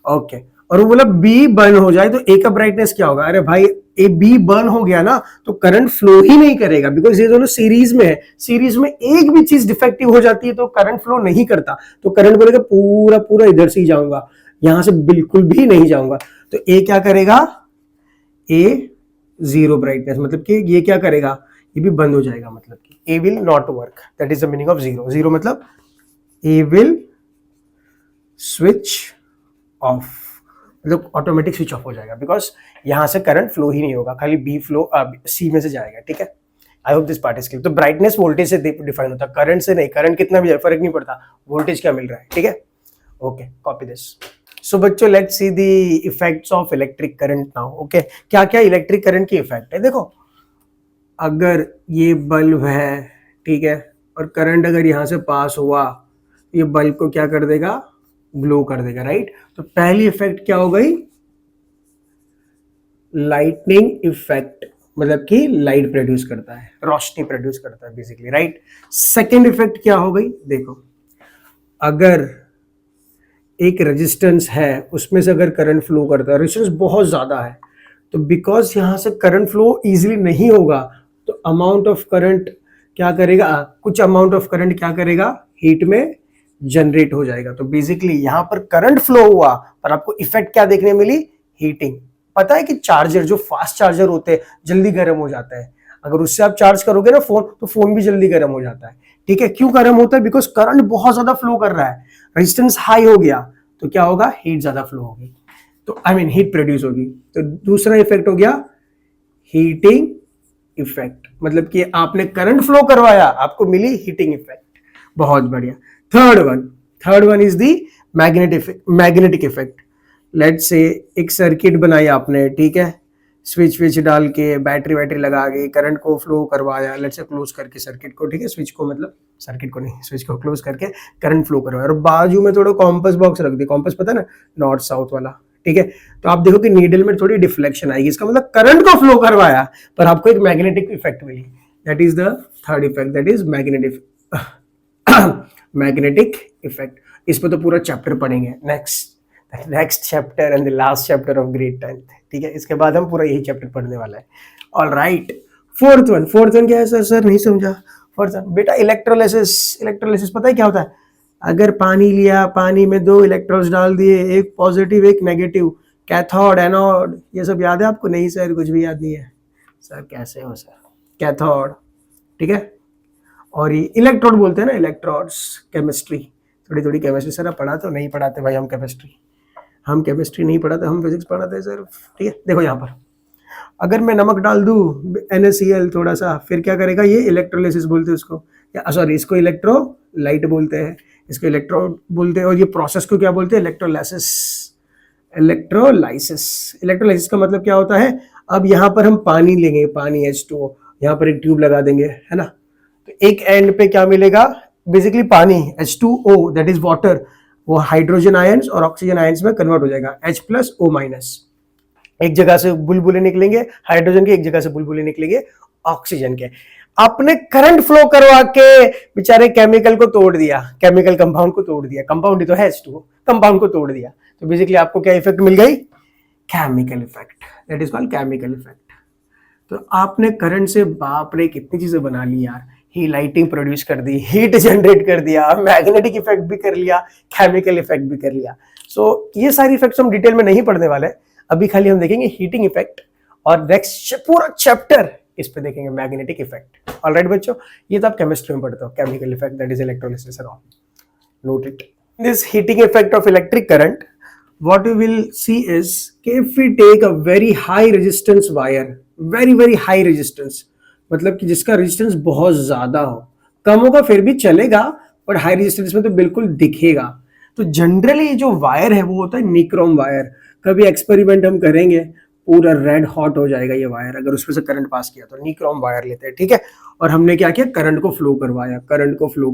ओके। और वो बोला बी बर्न हो जाए तो ए का ब्राइटनेस क्या होगा? अरे भाई ए बी बर्न हो गया ना तो करंट फ्लो ही नहीं करेगा, बिकॉज ये दोनों सीरीज में है, सीरीज में एक भी चीज डिफेक्टिव हो जाती है तो करंट फ्लो नहीं करता, तो करंट बोलेगा पूरा पूरा इधर से ही जाऊंगा, यहां से बिल्कुल भी नहीं जाऊंगा। तो ए क्या करेगा, ए जीरो ब्राइटनेस, मतलब कि ये क्या करेगा, ये भी बंद हो जाएगा, मतलब कि A will not work, that is the meaning of zero. Zero मतलब ए विल स्विच ऑफ, मतलब ऑटोमेटिक स्विच ऑफ हो जाएगा, बिकॉज यहां से करंट फ्लो ही नहीं होगा, खाली बी फ्लो सी में से जाएगा, ठीक है। आई hope this part is clear. तो ब्राइटनेस वोल्टेज से डिफाइन होता है, करंट से नहीं, करंट कितना भी जाए फर्क नहीं पड़ता, वोल्टेज क्या मिल रहा है, ठीक है, ओके, कॉपी दिस। सो बच्चों let's see the effects of electric current now, okay. क्या क्या इलेक्ट्रिक करंट की इफेक्ट है, देखो अगर ये बल्ब है, ठीक है, और करंट अगर यहां से पास हुआ, ये बल्ब को क्या कर देगा, ग्लो कर देगा, राइट। तो पहली इफेक्ट क्या हो गई, लाइटनिंग इफेक्ट, मतलब कि लाइट प्रोड्यूस करता है, रोशनी प्रोड्यूस करता है बेसिकली, राइट। सेकेंड इफेक्ट क्या हो गई, देखो अगर एक रेजिस्टेंस है उसमें से अगर करंट फ्लो करता है, रेजिस्टेंस बहुत ज्यादा है, तो बिकॉज यहां से करंट फ्लो इजीली नहीं होगा तो अमाउंट ऑफ करंट क्या करेगा, कुछ अमाउंट ऑफ करंट क्या करेगा, हीट में जनरेट हो जाएगा। तो बेसिकली यहां पर करंट फ्लो हुआ पर आपको इफेक्ट क्या देखने मिली, हीटिंग। पता है कि चार्जर जो फास्ट चार्जर होते हैं जल्दी गर्म हो जाता है, अगर उससे आप चार्ज करोगे ना फोन तो फोन भी जल्दी गर्म हो जाता है, ठीक है। क्यों गर्म होता है, बिकॉज करंट बहुत ज्यादा फ्लो कर रहा है, रेजिस्टेंस हाई हो गया तो क्या होगा, हीट ज्यादा फ्लो होगी, तो आई मीन हीट प्रोड्यूस होगी। तो दूसरा इफेक्ट हो गया हीटिंग इफेक्ट, मतलब कि आपने करंट फ्लो करवाया आपको मिली हीटिंग इफेक्ट, बहुत बढ़िया। Third one is the magnetic effect. Let's say एक सर्किट बनाई आपने, ठीक है, स्विच डाल के बैटरी लगा के करंट को फ्लो करवाया, लेट्स से क्लोज करके सर्किट को, ठीक है, स्विच को मतलब सर्किट को नहीं, स्विच को क्लोज करके करंट फ्लो करवाया, और बाजू में थोड़ा कॉम्पस बॉक्स रख दिया, कॉम्पस पता है ना, नॉर्थ साउथ वाला, ठीक है। तो आप देखो कि नीडल में थोड़ी डिफ्लेक्शन आएगी, इसका मतलब करंट को फ्लो करवाया पर आपको एक मैग्नेटिक इफेक्ट मिली, that is the third effect, that is magnetic effect. इस पर तो पूरा चैप्टर पढ़ेंगे, next chapter and the last chapter of grade 10th, ठीक है, इसके बाद हम पूरा यही चैप्टर पढ़ने वाला है। ऑल राइट, फोर्थ वन क्या है सर नहीं समझा। फोर्थ वन बेटा इलेक्ट्रोलिसिस पता है क्या होता है, अगर पानी लिया, पानी में 2 इलेक्ट्रोड्स डाल दिए, एक पॉजिटिव एक नेगेटिव, कैथोड एनोड, ये सब याद है आपको? नहीं सर कुछ भी याद नहीं है। सर कैसे हो सर, कैथोड, ठीक है, और ये इलेक्ट्रोड बोलते हैं ना, इलेक्ट्रोड्स, केमिस्ट्री, थोड़ी केमिस्ट्री सर आप पढ़ाते हो? नहीं पढ़ाते भाई, हम केमिस्ट्री नहीं पढ़ाते, हम फिजिक्स पढ़ाते हैं सर, ठीक है। देखो यहाँ पर अगर मैं नमक डाल दूं NaCl थोड़ा सा, फिर क्या करेगा, ये इलेक्ट्रोलिसिस बोलते हैं उसको, या सॉरी इसको इलेक्ट्रोलाइट बोलते हैं, इसको इलेक्ट्रोड बोलते हैं, और ये प्रोसेस को क्या बोलते हैं, इलेक्ट्रोलाइसिस का मतलब क्या होता है, अब यहाँ पर हम पानी लेंगे, पानी H2O, यहाँ पर एक ट्यूब लगा देंगे, है ना, तो एक एंड पे क्या मिलेगा, बेसिकली पानी H2O दैट इज वाटर, वो हाइड्रोजन आयंस और ऑक्सीजन आयंस में कन्वर्ट हो जाएगा, H+O-, एक जगह से बुलबुले निकलेंगे हाइड्रोजन के, एक जगह से बुलबुले निकलेंगे ऑक्सीजन के। आपने करंट फ्लो करवा के बेचारे केमिकल को तोड़ दिया, केमिकल कंपाउंड को तोड़ दिया, कंपाउंड ही तो है H2O, कंपाउंड को तोड़ दिया, तो बेसिकली आपको क्या इफेक्ट मिल गई, chemical effect, that is called chemical effect. तो आपने करंट से बाप रे कितनी चीजें बना ली यार, ही लाइटिंग प्रोड्यूस कर दी, हीट जनरेट कर दिया, मैग्नेटिक इफेक्ट भी कर लिया, केमिकल इफेक्ट भी कर लिया। सो ये सारी इफेक्ट्स हम डिटेल में नहीं पढ़ने वाले, अभी खाली हम देखेंगे हीटिंग इफेक्ट, और नेक्स्ट पूरा चैप्टर इस पे देखेंगे मैग्नेटिक इफेक्ट। ऑलराइट बच्चों, ये तो आप केमिस्ट्री में पढ़ते हो, chemical effect that is electrolysis and all, note it. This heating effect of electric current, what we will see is if we take a very high resistance wire, very high resistance, मतलब कि जिसका resistance बहुत ज्यादा हो, कम होगा फिर भी चलेगा, पर हाई रेजिस्टेंस में तो बिल्कुल दिखेगा। तो जनरली जो वायर है वो होता है निक्रोम वायर। कभी एक्सपेरिमेंट हम करेंगे, पूरा रेड हॉट हो जाएगा ये वायर, अगर उसमें से करंट पास किया तो निक्रोम वायर लेते हैं, ठीक है। और हमने क्या किया, करंट को फ्लो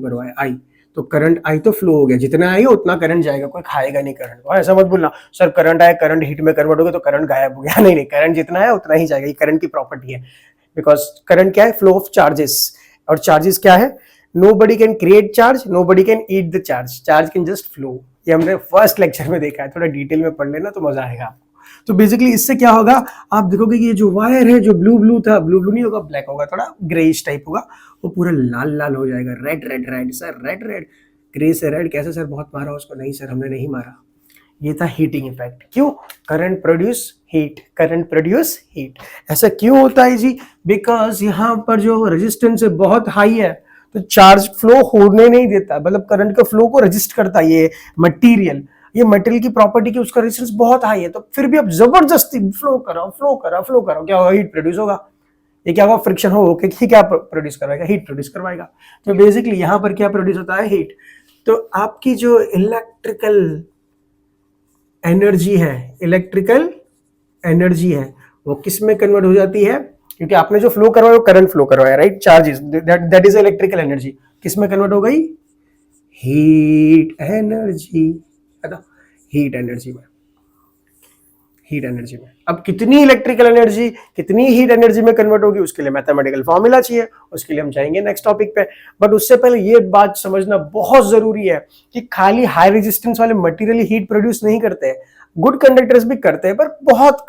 करवाया, आई तो करंट आई तो फ्लो हो गया, जितना आई उतना करंट जाएगा, कोई खाएगा नहीं करंट को। ऐसा मत बोलना सर करंट आया, करंट हीट में कन्वर्ट हो गया तो करंट गायब हो गया, नहीं, करंट जितना है उतना ही जाएगा, ये करंट की प्रॉपर्टी है। बिकॉज करंट क्या है, फ्लो ऑफ चार्जेस, और चार्जेस क्या है, nobody can create charge, nobody can eat the charge, charge can just flow. ये हमने फर्स्ट लेक्चर में देखा है, थोड़ा डिटेल में पढ़ लेना तो मजा आएगा आपको। तो बेसिकली इससे क्या होगा, आप देखोगे कि ये जो वायर है, जो ब्लू था, ब्लू नहीं होगा, ब्लैक होगा, थोड़ा ग्रेइश टाइप होगा, वो पूरा लाल हो जाएगा, रेड सर, रेड ग्रे से रेड कैसे सर, बहुत मारा उसको, नहीं सर हमने नहीं मारा, ये था हीटिंग इफेक्ट। क्यों, करंट प्रोड्यूस हीट। ऐसा क्यों होता है जी, बिकॉज यहाँ पर जो रेजिस्टेंस है बहुत हाई है, तो चार्ज फ्लो होने नहीं देता, मतलब करंट का फ्लो को रजिस्ट करता है ये मटेरियल की प्रॉपर्टी की, उसका रेजिस्टेंस बहुत हाई है, तो फिर भी अब जबरदस्ती फ्लो कराओ, क्या होगा, हीट प्रोड्यूस होगा। ये क्या होगा, फ्रिक्शन हो कि क्या प्रोड्यूस करवाएगा, हीट प्रोड्यूस करवाएगा। तो बेसिकली यहाँ पर क्या प्रोड्यूस होता है, हीट। तो आपकी जो इलेक्ट्रिकल एनर्जी है वो किस में कन्वर्ट हो जाती है, क्योंकि आपने जो फ्लो करवाया वो करंट फ्लो करवाया, right, charges, that is electrical energy, किस में कन्वर्ट हो गई, हीट एनर्जी में। अब कितनी इलेक्ट्रिकल एनर्जी कितनी हीट एनर्जी में कन्वर्ट होगी, उसके लिए मैथमेटिकल फॉर्मूला चाहिए, उसके लिए हम जाएंगे नेक्स्ट टॉपिक पे। बट उससे पहले ये बात समझना बहुत जरूरी है कि खाली हाई रेजिस्टेंस वाले मटेरियल हीट प्रोड्यूस नहीं करते हैं, गुड कंडक्टर्स भी करते हैं, पर बहुत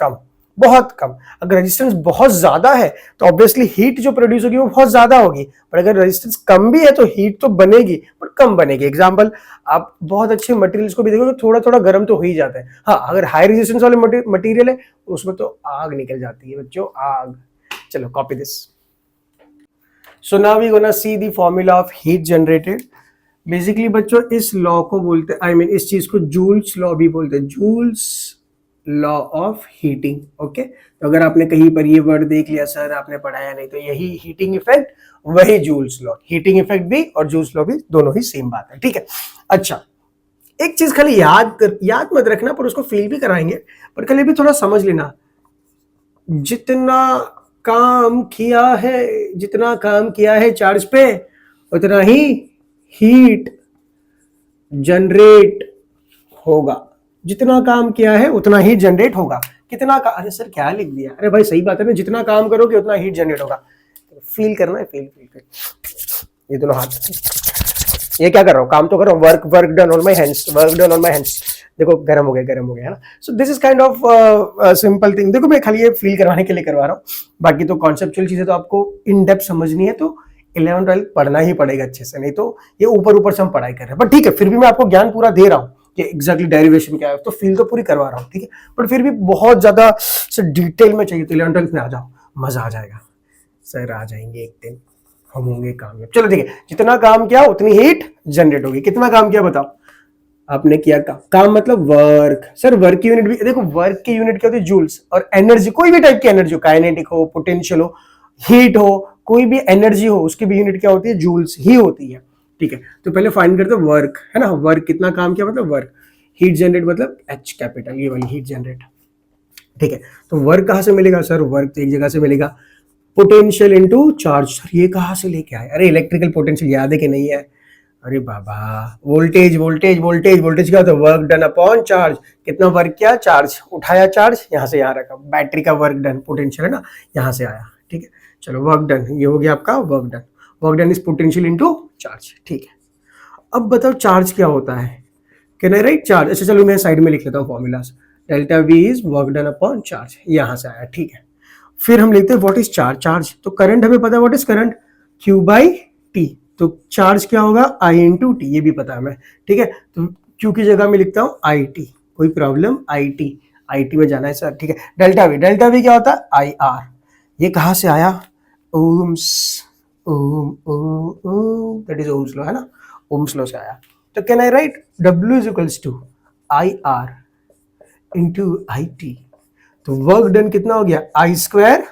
कम। अगर रेजिस्टेंस बहुत ज्यादा है तो ऑब्वियसली हीट जो प्रोड्यूस होगी वो बहुत ज्यादा होगी, पर अगर रेजिस्टेंस कम भी है तो हीट तो बनेगी, पर कम बनेगी। एग्जांपल, आप बहुत अच्छे मटेरियल्स को भी देखोगे, थोड़ा गर्म तो हो ही जाता है। हाँ, अगर हाई रेजिस्टेंस वाले मटेरियल है उसमें तो आग निकल जाती है बच्चों, आग। चलो copy this. So now we gonna see the formula of heat generated. Basically बच्चों इस लॉ को बोलते हैं, इस चीज को जूल्स लॉ भी बोलते हैं, joules law of heating. Okay, तो अगर आपने कहीं पर ये वर्ड देख लिया सर आपने पढ़ाया नहीं, तो यही हीटिंग इफेक्ट, वही जूल्स लॉ। हीटिंग इफेक्ट भी और जूल्स लॉ भी दोनों ही सेम बात है, ठीक है। अच्छा, एक चीज खाली याद मत रखना, पर उसको फील भी कराएंगे, पर खाली भी थोड़ा समझ लेना, जितना काम किया है चार्ज पे, उतना ही हीट जनरेट होगा। जितना काम किया है उतना हीट जनरेट होगा। कितना का, अरे सर क्या लिख दिया, अरे भाई सही बात है ना, जितना काम करोगे उतना हीट जनरेट होगा। फील करना है, फील कर, ये दोनों हाथ, ये क्या कर रहा हूँ, काम तो कर रहा हूँ, work done on my hands, देखो गर्म हो गया है ना। So this is kind of simple thing. देखो मैं खाली ये फील करवाने के लिए करवा रहा हूँ, बाकी तो कॉन्सेप्चुअल चीजें तो आपको इन डेप्थ समझनी है, तो 11-12 पढ़ना ही पड़ेगा अच्छे से, नहीं तो ये ऊपर से हम पढ़ाई कर रहे हैं। बट ठीक है, फिर भी मैं आपको ज्ञान पूरा दे रहा हूँ कि एग्जैक्टली डेरिवेशन क्या है, तो फील तो पूरी करवा रहा हूँ, ठीक है। बट फिर भी बहुत ज्यादा डिटेल में चाहिए तो 11-12 में आ जाओ, मजा आ जाएगा। सर आ जाएंगे एक दिन, हम होंगे कामयाब। चलो ठीक है, जितना काम किया उतनी हीट जनरेट होगी। कितना काम किया बताओ, आपने किया काम मतलब वर्क। सर वर्क की यूनिट भी देखो, वर्क की यूनिट क्या होती है, जूल्स। और एनर्जी, कोई भी टाइप की एनर्जी हो, काइनेटिक हो, पोटेंशियल हो, हीट हो, कोई भी एनर्जी हो, उसकी भी यूनिट क्या होती है, जूल्स ही होती है, ठीक है। तो पहले फाइंड करते हैं वर्क, है ना। वर्क कितना काम किया मतलब वर्क, हीट जनरेट मतलब H कैपिटल, ये वाली हीट जनरेट, ठीक है। तो वर्क कहां से मिलेगा सर, वर्क तो एक जगह से मिलेगा, पोटेंशियल इनटू चार्ज। सर ये कहां से लेके आए, अरे इलेक्ट्रिकल पोटेंशियल याद है कि नहीं है, अरे बाबा वोल्टेज क्या होता है, वर्क डन अपॉन चार्ज। कितना वर्क किया, चार्ज उठाया, चार्ज यहां से यहां रखा, बैटरी का वर्क डन, पोटेंशियल है ना, यहां से आया, ठीक है। चलो वर्क डन, ये हो गया आपका work done is potential into charge, ठीक है। अब बताओ चार्ज क्या होता है, कैन आई राइट चार्ज। अच्छा चलो मैं साइड में लिख लेता हूँ formulas. Delta we is work done upon charge, यहां से आया, ठीक है। फिर हम लिखते हैं व्हाट इज चार्ज, चार्ज तो करंट हमें पता है what is current, Q by T, तो चार्ज क्या होगा I इंटू टी, ये भी पता है हमें, ठीक है। तो Q की जगह में लिखता हूँ आई टी, कोई प्रॉब्लम, आई टी में जाना है सर, ठीक है। डेल्टा वी, डेल्टा वी क्या होता है आई आर, ये कहाँ से आया, Ohm's, Ohm Ohm Ohm, that is Ohm's law है ना, ओम्स लॉ से आया। तो can I write W is equals to I R into I T, तो वर्क डन कितना हो गया I स्क्वायर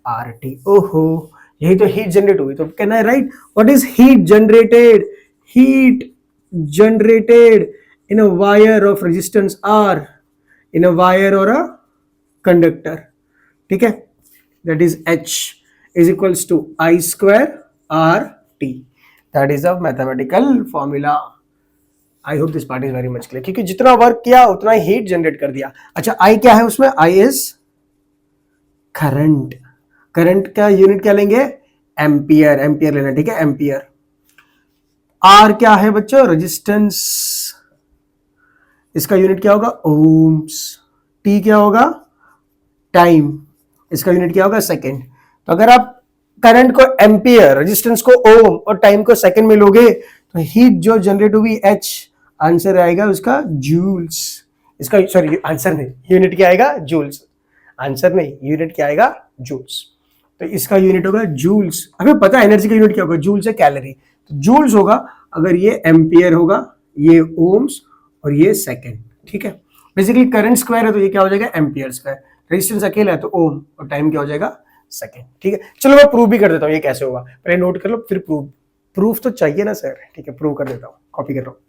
आर टी। ओहो, यही तो हीट जनरेट हुई। तो can I write what is heat generated, heat generated in a wire of resistance R, in a wire और अ कंडक्टर, ठीक है, that is H is equals to I square R T, that is a mathematical formula. I hope this part is very much clear, क्योंकि जितना work किया उतना ही heat generate कर दिया। अच्छा आई क्या है उसमें, आई इज करंट, करंट का यूनिट क्या लेंगे एम्पियर, एम्पियर लेना, ठीक है, एम्पियर। आर क्या है बच्चों, रेजिस्टेंस, इसका यूनिट क्या होगा ओम्स। टी क्या होगा टाइम, इसका यूनिट क्या होगा सेकेंड। तो अगर आप करंट को एम्पियर, रेजिस्टेंस को ओम और टाइम को सेकेंड में लोगे तो हीट जो जनरेट हुई H, आंसर आएगा उसका जूल्स, इसका सॉरी आंसर नहीं, यूनिट क्या आएगा जूल्स, आंसर नहीं यूनिट क्या आएगा जूल्स। तो इसका यूनिट होगा जूल्स, हमें पता है एनर्जी का यूनिट क्या होगा, जूल्स है कैलोरी, तो जूल्स होगा अगर ये एम्पियर होगा, ये ओम्स और ये सेकेंड, ठीक है। बेसिकली करंट स्क्वायर है तो ये क्या हो जाएगा एम्पियर स्क्वायर, रेजिस्टेंस अकेला है तो ओम और टाइम क्या हो जाएगा सेकेंड, ठीक है। चलो मैं प्रूव भी कर देता हूँ ये कैसे होगा, पहले नोट कर लो फिर प्रूव, प्रूफ तो चाहिए ना सर, ठीक है, प्रूव कर देता हूँ, कॉपी कर रहा हूँ।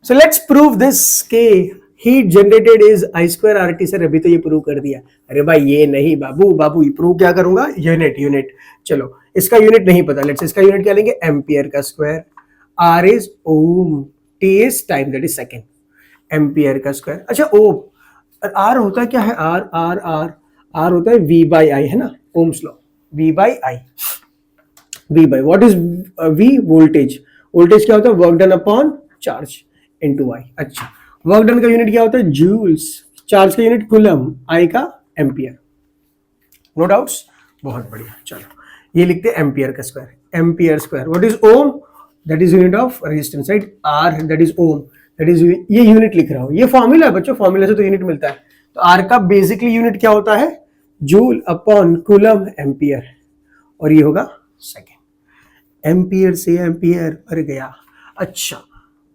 सो लेट्स प्रूव दिस के heat generated is I square R T, sir अभी तो ये प्रूव कर दिया। अरे भाई ये नहीं बाबू, बाबू प्रूव क्या करूंगा, यूनिट, यूनिट, चलो इसका यूनिट नहीं पता, लेट्स इसका यूनिट क्या लेंगे एम्पियर का square, R is ohm, T is time that is second, ampere का स्क्वायर। अच्छा ओम, आर होता है क्या है, आर आर आर आर होता है V बाई आई, है ना, Ohm's law, V by I, V by what is V, voltage, voltage क्या होता है work done upon charge into I. अच्छा वर्क डन का यूनिट क्या होता है जूल्स, चार्ज का यूनिट कूलम, आई का एम्पियर, नो डाउट्स, बहुत बढ़िया। चलो ये लिखते हैं एम्पियर का square, ampere square what is ohm, that is unit of resistance right, R that is ohm, that is ये यूनिट लिख रहा हूं, ये फॉर्मूला है बच्चों, फॉर्मूला से तो यूनिट मिलता है। तो आर का बेसिकली यूनिट क्या होता है जूल अपॉन कूलम एम्पियर, और ये होगा सेकेंड, एम्पियर से एम्पियर भर गया। अच्छा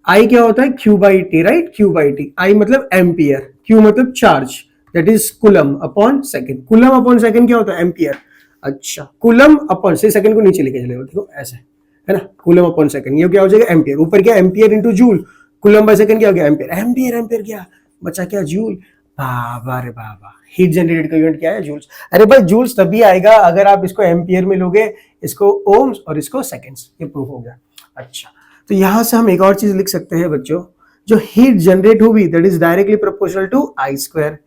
आई क्या होता है Q by T right, Q by T, I मतलब एम्पियर, Q मतलब charge that is coulomb upon second, coulomb upon second क्या होता है एम्पियर। अच्छा कूलम अपॉन से सेकेंड को नीचे लेके चले, देखो ऐसे है ना, कूलम अपॉन सेकेंड, ये क्या हो जाएगा एम्पियर, ऊपर क्या ampere into joule, coulomb by second क्या हो गया एम्पियर, एम्पियर एम्पियर क्या बचा क्या जूल, बाबा रे बाबा, हीट जनरेटेड का यूनिट क्या है जूल्स। अरे भाई जूल्स तभी आएगा अगर आप इसको एम्पियर में लोगे, इसको ओम्स और इसको सेकेंड्स, ये प्रूफ हो गया। अच्छा तो यहां से हम एक और चीज लिख सकते हैं बच्चों, जो हीट जनरेट हुई that is directly proportional to I square,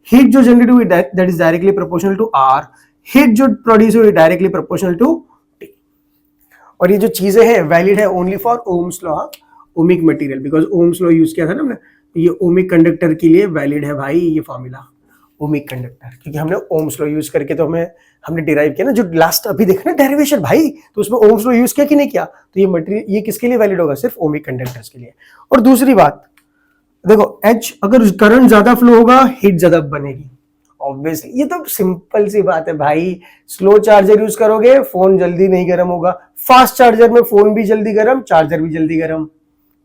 heat जो जनरेट हुई that is directly proportional to R, heat जो प्रोड्यूस हुई डायरेक्टली प्रोपोर्शनल टू टी। और ये जो चीजें हैं वैलिड है only for Ohm's law, ohmic material, because Ohm's law use किया था ना हमने, ये ओमिक कंडक्टर के लिए वैलिड है भाई ये फॉर्मूला, ओमिक कंडक्टर, क्योंकि हमने ओम्स लॉ यूज करके तो हमने डिराइव किया ना, जो लास्ट अभी देखा ना डेरिवेशन भाई, तो उसमें ओम्स लॉ यूज किया कि नहीं किया, तो ये मटेरियल ये किसके लिए वैलिड होगा, सिर्फ ओमिक कंडक्टर्स के लिए। और दूसरी बात देखो H अगर करंट ज्यादा फ्लो होगा हीट ज्यादा बनेगी, ऑब्वियसली ये तो सिंपल सी बात है भाई, स्लो चार्जर यूज करोगे फोन जल्दी नहीं गर्म होगा, फास्ट चार्जर में फोन भी जल्दी गर्म, चार्जर भी जल्दी गर्म,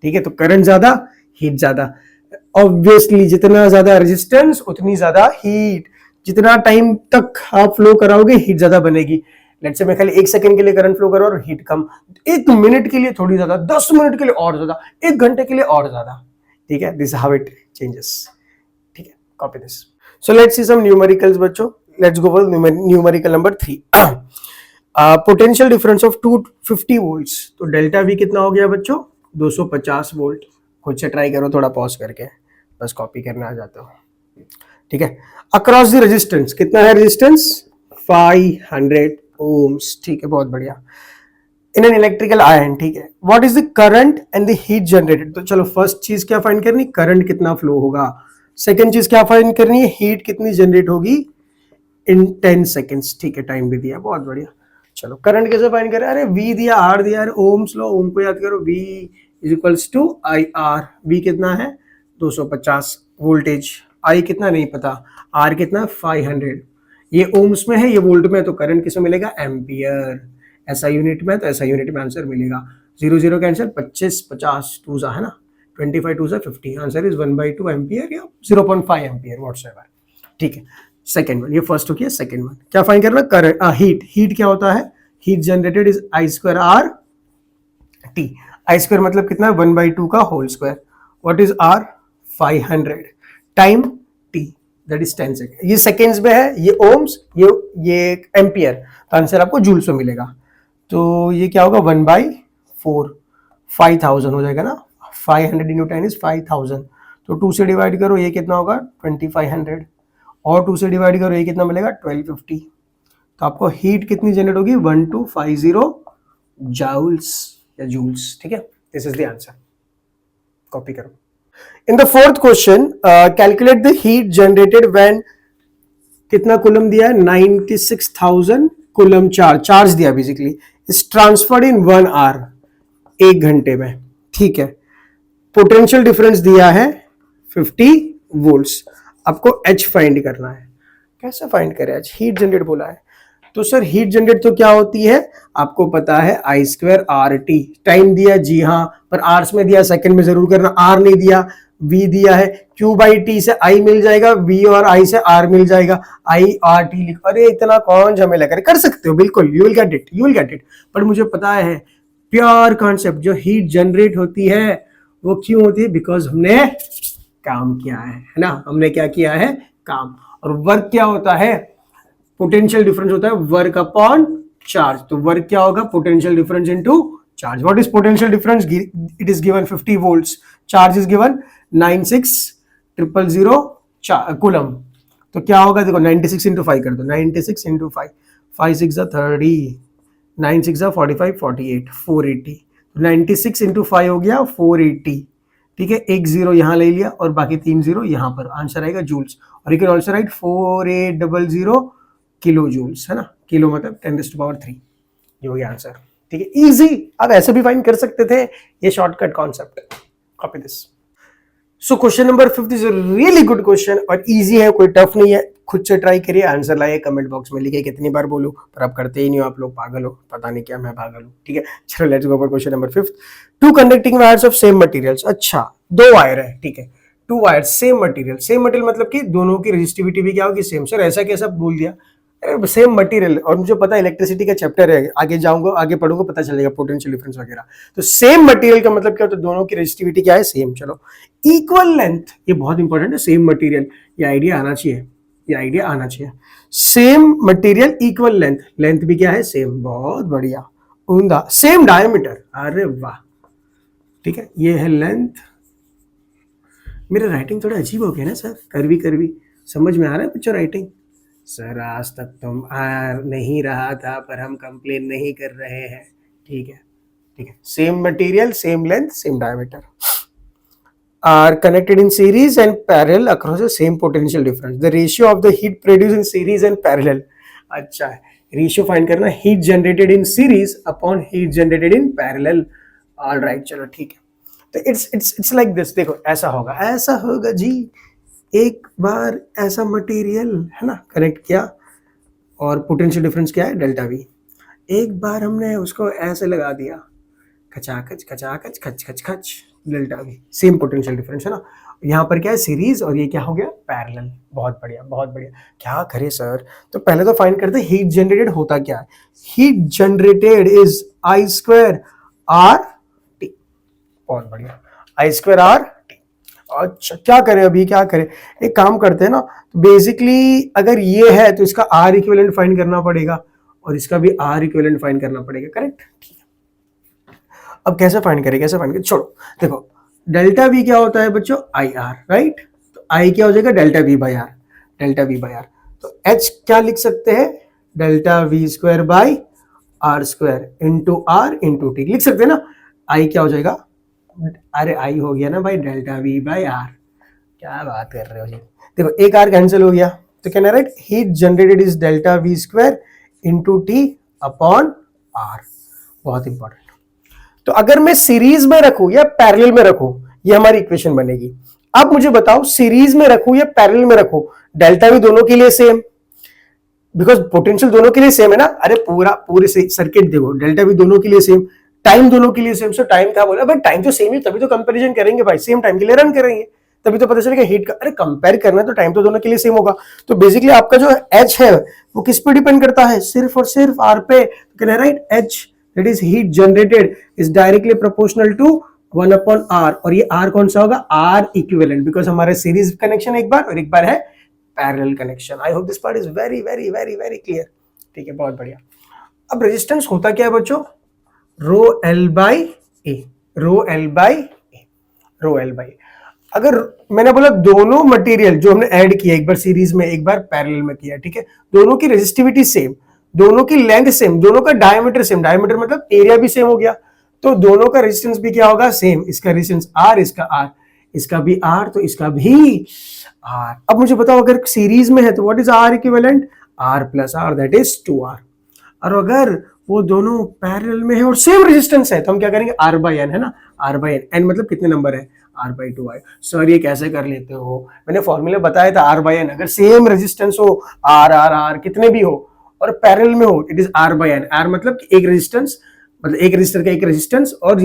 ठीक है। तो करंट ज्यादा हीट ज्यादा, ऑब्वियसली जितना ज्यादा रेजिस्टेंस उतनी ज्यादा हीट, जितना टाइम तक आप फ्लो कराओगे हीट ज्यादा बनेगी। लेट्स से मैं खाली 1 सेकंड के लिए करंट फ्लो करो और हीट कम, 1 मिनट के लिए थोड़ी ज्यादा, 10 मिनट के लिए और ज्यादा, 1 घंटे के लिए और ज्यादा, ठीक है, दिस हाउ इट चेंजेस, ठीक है, copy this. So let's see some numericals बच्चों, let's go for numerical number 3, potential difference of 250 volts, तो डेल्टा वी कितना हो गया बच्चों 250 वोल्ट, खुद से ट्राई करो थोड़ा पॉज करके, बस कॉपी करना आ जाता हो, ठीक है। अक्रॉस द रेजिस्टेंस कितना है रेजिस्टेंस 500 ओम्स, ठीक है, बहुत बढ़िया। इन एन इलेक्ट्रिकल आयन, ठीक है, what is the current and the heat generated, तो चलो फर्स्ट चीज क्या फाइंड करनी, करंट कितना फ्लो होगा, सेकंड चीज क्या फाइंड करनी है हीट कितनी जनरेट होगी इन 10 सेकेंड्स। ठीक है, टाइम भी दिया, बहुत बढ़िया। चलो करंट कैसे फाइंड करें? अरे वी दिया, आर दिया, अरे ओम्स लो, ओम को याद करो, V is equals to I R. V कितना है? 250 वोल्टेज। आई कितना नहीं पता, आर कितना? 500। ये ओम्स में है, ये वोल्ट में है, तो करंट किसमें मिलेगा? एम्पियर। ऐसा यूनिट में तो ऐसा यूनिट में आंसर मिलेगा। 0 0 कैंसिल, 25 50 टू सा है ना, 25 टू सा 50। आंसर इज 1/2 एम्पियर या 0.5 एम्पियर व्हाटसएवर। ठीक है, सेकंड वन, ये फर्स्ट हो गया। सेकंड वन क्या फाइंड करना? Current, heat. हीट क्या होता है? Heat generated is I square R T. I square मतलब कितना? 1/2 का whole square. What is R? 500 time T, that is 10 second. ये सेकेंड्स में है, ये ओम्स, ये एम्पियर, तो आंसर आपको जूल्स में मिलेगा। तो ये क्या होगा? 1/4, 5000 हो जाएगा ना। 500 इंटू 10 इज 5000। तो 2 से डिवाइड करो, ये कितना होगा? 2500। और 2 से डिवाइड करो, ये कितना मिलेगा? 1250। तो आपको हीट कितनी जनरेट होगी? 1250 जाउल्स या जूल्स। ठीक है, this is the answer. Copy करो। In the fourth question, calculate the heat generated when, कितना कूलम दिया है? 96,000 कूलम चार्ज दिया basically, is transferred in 1 hour, 1 घंटे में। ठीक है, पोटेंशियल डिफरेंस दिया है 50 वोल्ट्स। आपको एच फाइंड करना है। कैसे फाइंड करें? एच हीट जनरेट बोला है, तो सर हीट जनरेट तो क्या होती है? आपको पता है आई स्क्वायर आर टी। टाइम दिया, जी हाँ, पर आर्स में दिया, सेकंड में जरूर करना। आर नहीं दिया, वी दिया है। क्यू बाई टी से आई मिल जाएगा, वी और आई से आर मिल जाएगा। आई आर टी लिख, अरे इतना कौन झमेला करे? कर सकते हो बिल्कुल, you will get it, you will get it. पर मुझे पता है प्योर कॉन्सेप्ट, जो हीट जनरेट होती है वो क्यों होती है? बिकॉज हमने काम किया है ना। हमने क्या किया है? काम। और वर्क क्या होता है? पोटेंशियल डिफरेंस होता है वर्क अपॉन चार्ज। तो वर्क क्या होगा? Potential difference into charge. What is potential difference? It is given 50 volts, charge is given 96,000 coulomb. तो क्या होगा? देखो 96 इंटू 5 कर दो, 96 इंटू 5, 5 6 30, 9 6 45 48, 480। 96 इंटू 5 हो गया 480। ठीक है, एक जीरो यहां ले लिया और बाकी 3 जीरो यहां पर। आंसर आएगा जूल्स। और you can also write 4800 kilo joules, है ना। किलो मतलब 10⁻3। ये हो गया आंसर। ठीक है, इजी। आप ऐसे भी फाइंड कर सकते थे, ये शॉर्टकट कॉन्सेप्ट है। Copy this. So question number 5 is a really good question और इजी है, कोई टफ नहीं है। खुद से ट्राई करिए, आंसर लाइए, कमेंट बॉक्स में लिखिए। कितनी बार बोलूं, पर आप करते ही नहीं हो। आप लोग पागल हो, पता नहीं क्या मैं पागल हूं। ठीक है, चलो let's go for question number 5। 2 conducting wires of same materials. अच्छा, 2 वायर है। ठीक है, 2 wire same material. Same material मतलब कि दोनों की रेजिस्टिविटी भी क्या होगी? सेम। सर ऐसा कैसा बोल दिया? सेम मटेरियल, और मुझे पता है इलेक्ट्रिसिटी का चैप्टर है, आगे जाऊंगा, आगे पढ़ूंगा, पता चलेगा पोटेंशियल डिफरेंस वगैरह। तो सेम मटेरियल का मतलब क्या होता है? दोनों की रेजिस्टिविटी क्या है? सेम। चलो, इक्वल लेंथ, ये बहुत इंपॉर्टेंट है। सेम मटेरियल, ये आइडिया आना चाहिए, ये आइडिया आना चाहिए। Same material, equal length, length भी क्या है? सेम। बहुत बढ़िया, उमदा। सेम डायमीटर, अरे वाह। ठीक है, ये है लेंथ। मेरा राइटिंग थोड़ा अजीब हो गया ना सर, करवी करवी। समझ में आ रहा है पिक्चर राइटिंग? सर आज तक तुम आ नहीं रहा था, पर हम कंप्लेन नहीं कर रहे हैं। ठीक है, ठीक है। Same material, same length, same diameter are connected in series and parallel across the same potential difference. The ratio of the heat produced in series and parallel. अच्छा है, रेशियो फाइंड करना, heat generated in series upon heat generated in parallel. Alright, चलो ठीक है। तो it's like this. देखो ऐसा होगा जी। एक बार ऐसा मटेरियल है ना कनेक्ट किया, और पोटेंशियल डिफरेंस क्या है? Delta we. एक बार हमने उसको ऐसे लगा दिया, खचाखच खचाखच खच खच खच, delta we. Same potential difference है ना। यहाँ पर क्या है? सीरीज, और ये क्या हो गया? पैरेलल। बहुत बढ़िया, बहुत बढ़िया। क्या करे सर? तो पहले तो फाइंड करते हीट जनरेटेड होता क्या है। Heat generated is I square R T. बहुत बढ़िया, आई स्क्वायर आर टी। अच्छा, क्या करें अभी, क्या करें? एक काम करते हैं ना, तो बेसिकली अगर ये है तो इसका आर इक्विवेलेंट फाइंड करना पड़ेगा, और इसका भी आर इक्विवेलेंट फाइंड करना पड़ेगा। करेक्ट? ठीक है। अब कैसे फाइंड करें, कैसे फाइंड करें? छोड़ो, देखो डेल्टा वी क्या होता है बच्चों? I R, right. तो आई क्या हो जाएगा? Delta V by R, delta V by R. तो एच क्या लिख सकते हैं? Delta V square by R square into R into T लिख सकते हैं ना। आई क्या हो जाएगा? अरे आई हो गया ना भाई, डेल्टा वी बाई आर। क्या बात कर रहे हो जी? देखो एक आर कैंसिल हो गया, तो कहना write heat generated is delta V square into T upon R. बहुत इंपॉर्टेंट। तो अगर मैं सीरीज में रखूं या पैरेलल में रखूं, ये हमारी इक्वेशन बनेगी। अब मुझे बताओ सीरीज में रखूं या पैरेलल में रखूं, डेल्टा वी दोनों के लिए सेम, बिकॉज पोटेंशियल दोनों के लिए सेम है ना। अरे पूरे सर्किट देखो, डेल्टा वी दोनों के लिए सेम, टाइम दोनों के लिए सेम। सो टाइम क्या बोला भाई, टाइम तो सेम ही, तभी तो कंपैरिजन करेंगे भाई, सेम टाइम के लिए रन करेंगे, तभी तो पता चलेगा हीट का। अरे कंपेयर करना तो टाइम तो दोनों के लिए सेम होगा। तो बेसिकली आपका जो एच है वो किस पे डिपेंड करता है, सिर्फ और सिर्फ आर पे। तो write H that is heat generated is directly proportional to 1 upon R. और ये आर कौन सा होगा, आर इक्विवेलेंट, बिकॉज हमारे सीरीज कनेक्शन एक बार और एक बार है parallel connection. I hope this part is very very very very clear. ठीक है, बहुत बढ़िया। अब रेजिस्टेंस होता क्या है बच्चों, rho L by A, rho L by A, rho L by. अगर मैंने बोला दोनों मटेरियल जो हमने ऐड किया, एक बार सीरीज में एक बार पैरेलल में किया, ठीक है, दोनों की रेजिस्टिविटी सेम, दोनों की लेंथ सेम, दोनों का डायमीटर सेम, डायमीटर मतलब एरिया भी सेम हो गया, तो दोनों का रेजिस्टेंस भी क्या होगा, सेम। इसका रेजिस्टेंस आर, इसका आर, इसका भी आर, तो इसका भी आर। अब मुझे बताओ अगर सीरीज में है तो what is R equivalent, R plus R that is 2r। और अगर वो दोनों पैरेलल में है और सेम रेजिस्टेंस है तो हम क्या करेंगे, आर बाई एन, है ना, आर बाई एन, एन मतलब कितने नंबर है, आर बाई 2i। सर ये कैसे कर लेते हो, मैंने फॉर्मूला बताया था, आर बाई एन। अगर सेम रेजिस्टेंस हो, आर आर आर कितने भी हो और पैरेलल में हो, it is R by N. R मतलब एक रेजिस्टेंस, मतलब एक रेजिस्टर का एक रेजिस्टेंस, और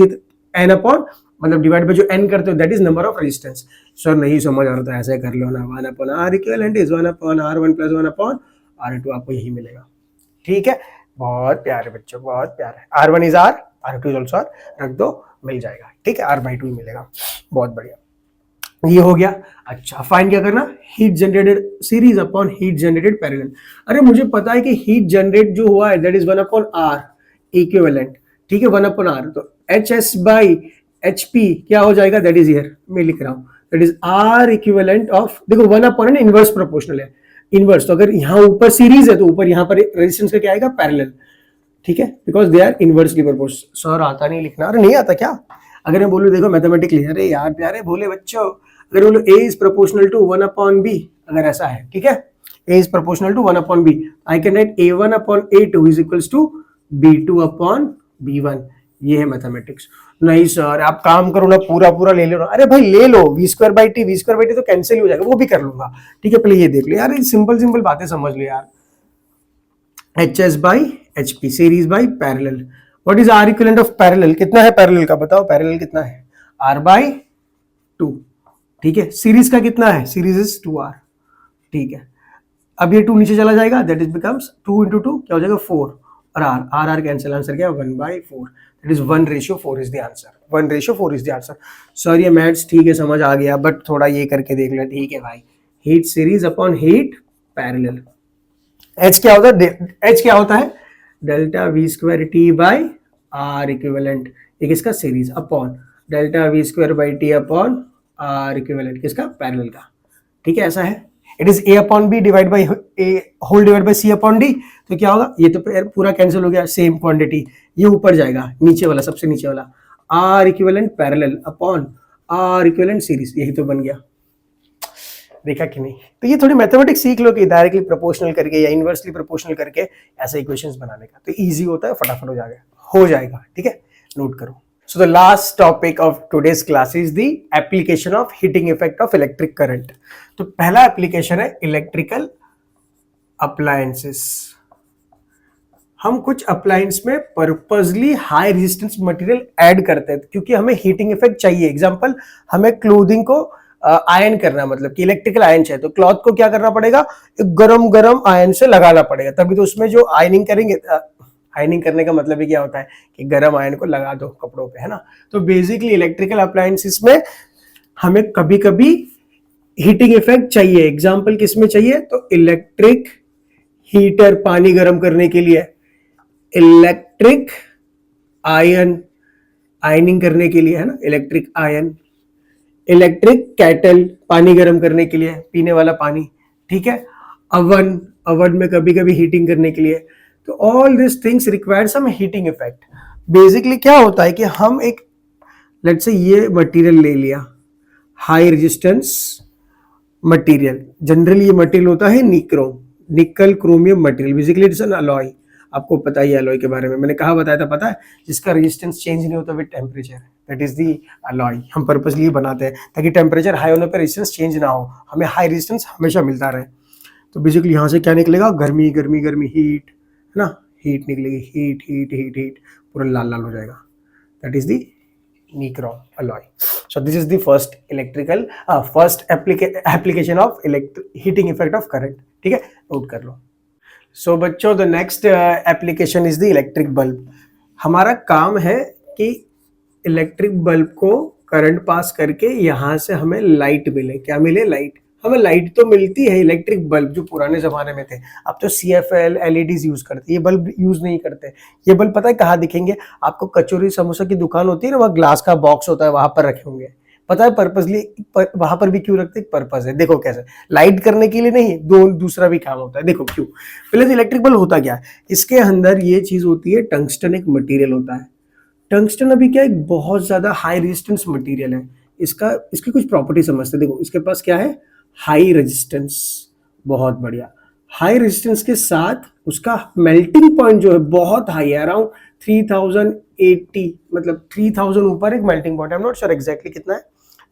एन अपॉन मतलब डिवाइड बाय जो एन करते हो that is number of resistance. Sir नहीं समझ आ रहा था, ऐसे कर लो ना, 1 upon R equivalent is 1 upon R one plus 1 upon R two, आपको यही मिलेगा। ठीक है, बहुत प्यारे बच्चों, बहुत प्यारे। R one is R, R two is also R, रख दो मिल जाएगा। ठीक है, आर बाई 2 मिलेगा, बहुत बढ़िया। ये हो गया। अच्छा, फाइंड क्या करना, heat generated series upon heat generated parallel. अरे मुझे पता है कि हीट जनरेट जो हुआ है that is 1 upon R equivalent. ठीक है, 1 अपॉन आर, तो H S by H P क्या हो जाएगा, दैट इज हियर मैं लिख रहा हूं, that is R equivalent of, देखो 1 अपॉन एन इनवर्स प्रोपोर्शनल है, इनवर्स, तो अगर यहाँ ऊपर सीरीज है तो ऊपर यहाँ पर रेजिस्टेंस का क्या आएगा, पैरेलल। ठीक है, because they are inversely proportional. Sir आता नहीं लिखना, अरे नहीं आता क्या, अगर मैं बोलूँ देखो मैथमेटिकली, अरे यार प्यारे भोले बच्चों, अगर बोलो A is proportional to 1 upon B, अगर ऐसा है, ठीक है, A is proportional to 1 upon B, I can write a1 upon a2 is equals to b2 upon b1। ये है मैथमेटिक्स। नहीं सर आप काम करो ना, पूरा पूरा ले लो ना, अरे भाई ले लो, वी स्क्वायर बाई टी तो कैंसिल हो जाएगा, वो भी कर लूंगा। ठीक है, पहले ये देख लो यार, सिंपल सिंपल बातें समझ लो यार। H S by H P series by parallel. What is R equivalent of parallel, कितना है पैरेलल का बताओ, पैरेलल कितना है, आर बाई 2। ठीक है, सीरीज का कितना है, सीरीज इज 2r। ठीक है, अब ये 2 नीचे चला जाएगा, दैट इज बिकम्स 2 इंटू 2 क्या हो जाएगा 4, और आर आर कैंसिल, आंसर क्या 1/4, that is 1:4 is the answer, 1:4 is the answer. Sir ये मैथ्स ठीक है समझ आ गया, बट थोड़ा ये करके देख ले। ठीक है भाई, heat series upon heat parallel. H क्या होता है, एच क्या होता है, delta V square T by R equivalent, एक इसका series, upon delta V square by T upon R equivalent किसका, पैरेलल का। ठीक है, ऐसा है। It is A upon B divide by A whole divide by C upon D, तो क्या होगा, ये तो पूरा कैंसिल हो गया, सेम क्वांटिटी, ये ऊपर जाएगा, नीचे वाला सबसे नीचे वाला R equivalent parallel upon R equivalent series, यही तो बन गया। देखा कि नहीं, तो ये थोड़ी मैथमेटिक्स सीख लो कि डायरेक्टली प्रोपोर्शनल करके या इनवर्सली प्रोपोर्शनल करके ऐसे इक्वेशंस बनाने का, तो इजी होता है, फटाफट हो जाएगा। ठीक है, नोट करो। So the last topic of today's class is the application of heating effect of electric current. तो पहला एप्लीकेशन है इलेक्ट्रिकल अप्लायंसेस। हम कुछ अप्लायंस में purposely high resistance material add करते हैं क्योंकि हमें हीटिंग इफेक्ट चाहिए। एग्जांपल, हमें क्लोथिंग को आयन करना, मतलब कि इलेक्ट्रिकल आयन चाहिए, तो क्लॉथ को क्या करना पड़ेगा, गरम गरम आयन से लगाना पड़ेगा, तभी तो उसमें जो आयनिंग करेंगे, आयनिंग करने का मतलब ही क्या होता है कि गर्म आयन को लगा दो कपड़ों पे, है ना। तो बेसिकली इलेक्ट्रिकल अप्लायंसेस में हमें कभी कभी हीटिंग इफेक्ट चाहिए। एग्जांपल किसमें चाहिए, तो इलेक्ट्रिक हीटर पानी गर्म करने के लिए, इलेक्ट्रिक आयन आयनिंग करने के लिए, है ना, इलेक्ट्रिक आयन, इलेक्ट्रिक कैटल पानी गर्म करने के लिए, पीने वाला पानी। ठीक है, अवन में कभी कभी हीटिंग करने के लिए। तो all this things require some heating effect. Basically क्या होता है कि हम एक, लेट्स से ये मटेरियल ले लिया, हाई रेजिस्टेंस मटेरियल, जनरली ये मटेरियल होता है निक्रोम, निकल chromium material, basically it's an alloy. आपको पता ही है अलॉय के बारे में, मैंने कहा बताया था, पता है, जिसका रेजिस्टेंस चेंज नहीं होता with temperature, that is the alloy. हम पर्पसली बनाते हैं ताकि टेम्परेचर हाई होने पर रेजिस्टेंस चेंज ना हो, हमें हाई रेजिस्टेंस हमेशा मिलता रहे। तो बेसिकली यहाँ से क्या निकलेगा, गर्मी गर्मी गर्मी, हीट, है ना, हीट निकलेगी, हीट हीट हीट हीट, पूरा लाल लाल हो जाएगा, that is the nichrome alloy. So this is the first electrical first application of heating effect of current, ठीक है, नोट कर लो। सो बच्चों the next application is the electric bulb. हमारा काम है कि इलेक्ट्रिक बल्ब को करंट पास करके यहाँ से हमें लाइट मिले। क्या मिले? लाइट। हमें लाइट तो मिलती है, इलेक्ट्रिक बल्ब जो पुराने जमाने में थे, अब तो CFL LEDs यूज करते, ये बल्ब यूज नहीं करते। ये बल्ब पता है कहाँ दिखेंगे आपको? कचौरी समोसा की दुकान होती है ना, वहाँ ग्लास का बॉक्स होता है, वहां पर रखे होंगे। पता है पर्पसली वहां पर भी क्यों रखते? पर्पस है, देखो कैसे, लाइट करने के लिए नहीं, दूसरा भी काम होता है। देखो क्यों। पहले तो इलेक्ट्रिक बल्ब होता क्या है, इसके अंदर ये चीज होती है, टंगस्टन एक मटेरियल होता है। टंगस्टन अभी क्या है, बहुत ज्यादा हाई रेजिस्टेंस मटेरियल है। इसकी कुछ प्रॉपर्टी समझते हैं। देखो इसके पास क्या है, हाई रेजिस्टेंस, बहुत बढ़िया। हाई रेजिस्टेंस के साथ उसका मेल्टिंग पॉइंट जो है बहुत हाई है, अराउंड 3080, मतलब 3000 ऊपर एक melting point, I am not sure exactly कितना है,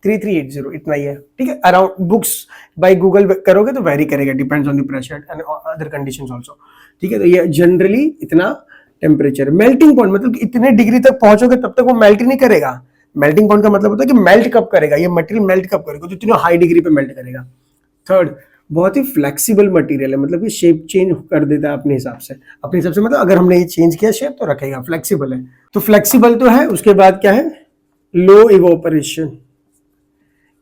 3380 इतना ही है, ठीक है। अराउंड बुक्स बाय गूगल करोगे तो वेरी करेगा, depends on the pressure and other conditions also, ठीक है। तो ये जनरली इतना टेम्परेचर, मेल्टिंग पॉइंट मतलब इतने डिग्री तक पहुंचोगे तब तक वो मेल्ट नहीं करेगा। मेल्टिंग पॉइंट का मतलब होता है कि मेल्ट कब करेगा, ये मटेरियल मेल्ट कब करेगा, तो इतनी हाई डिग्री पे मेल्ट करेगा। थर्ड, बहुत ही फ्लेक्सिबल मटेरियल है, मतलब ये शेप चेंज कर देता है अपने हिसाब से, मतलब अगर हमने ये चेंज किया शेप तो रखेगा, फ्लेक्सिबल है। तो फ्लेक्सिबल तो है, उसके बाद क्या है, लो इवोपरेशन।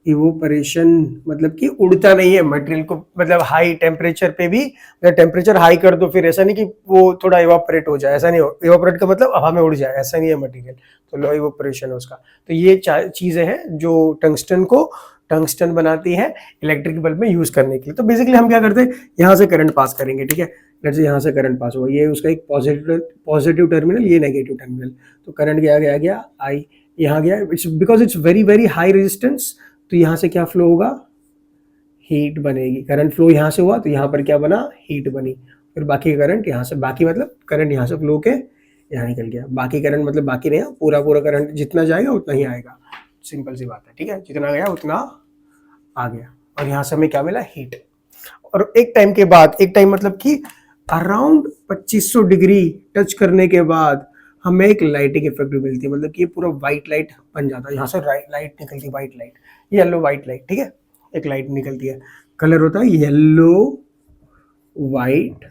इवोपरेशन मतलब कि उड़ता नहीं है मटेरियल को, मतलब हाई टेम्परेचर पे भी, टेम्परेचर हाई कर दो फिर ऐसा नहीं कि वो थोड़ा इवापोरेट हो जाए, ऐसा नहीं हो, इवापोरेट का मतलब हवा में उड़ जाए, ऐसा नहीं है मटेरियल, तो लो इवोपरेशन है उसका। तो ये चीजें हैं जो टंगस्टन बनाती है इलेक्ट्रिक बल्ब में यूज करने के लिए। तो बेसिकली हम क्या करते हैं, यहाँ से करंट पास करेंगे, ठीक है, लेट्स से यहाँ से करंट पास हुआ, ये उसका एक पॉजिटिव टर्मिनल, ये नेगेटिव टर्मिनल, तो करंट गया आई, यहाँ गया, it's because it's very very high resistance, तो यहाँ से क्या फ्लो होगा, हीट बनेगी। करंट फ्लो यहाँ से हुआ तो यहाँ पर क्या बना, हीट बनी। फिर बाकी करंट यहाँ से, बाकी मतलब करंट यहाँ से फ्लो के यहाँ निकल गया, बाकी करंट मतलब बाकी नहीं, पूरा करंट जितना जाएगा उतना ही आएगा, सिंपल सी बात है, ठीक है, जितना गया उतना आ गया। और यहाँ से हमें क्या मिला, हीट। और एक टाइम के बाद, एक टाइम मतलब कि अराउंड 2500 डिग्री टच करने के बाद हमें एक लाइटिंग इफेक्ट भी मिलती है, मतलब कि ये पूरा व्हाइट लाइट बन जाता है, यहाँ से लाइट निकलती है, white light, yellow white light, ठीक है, एक लाइट निकलती है, कलर होता है yellow white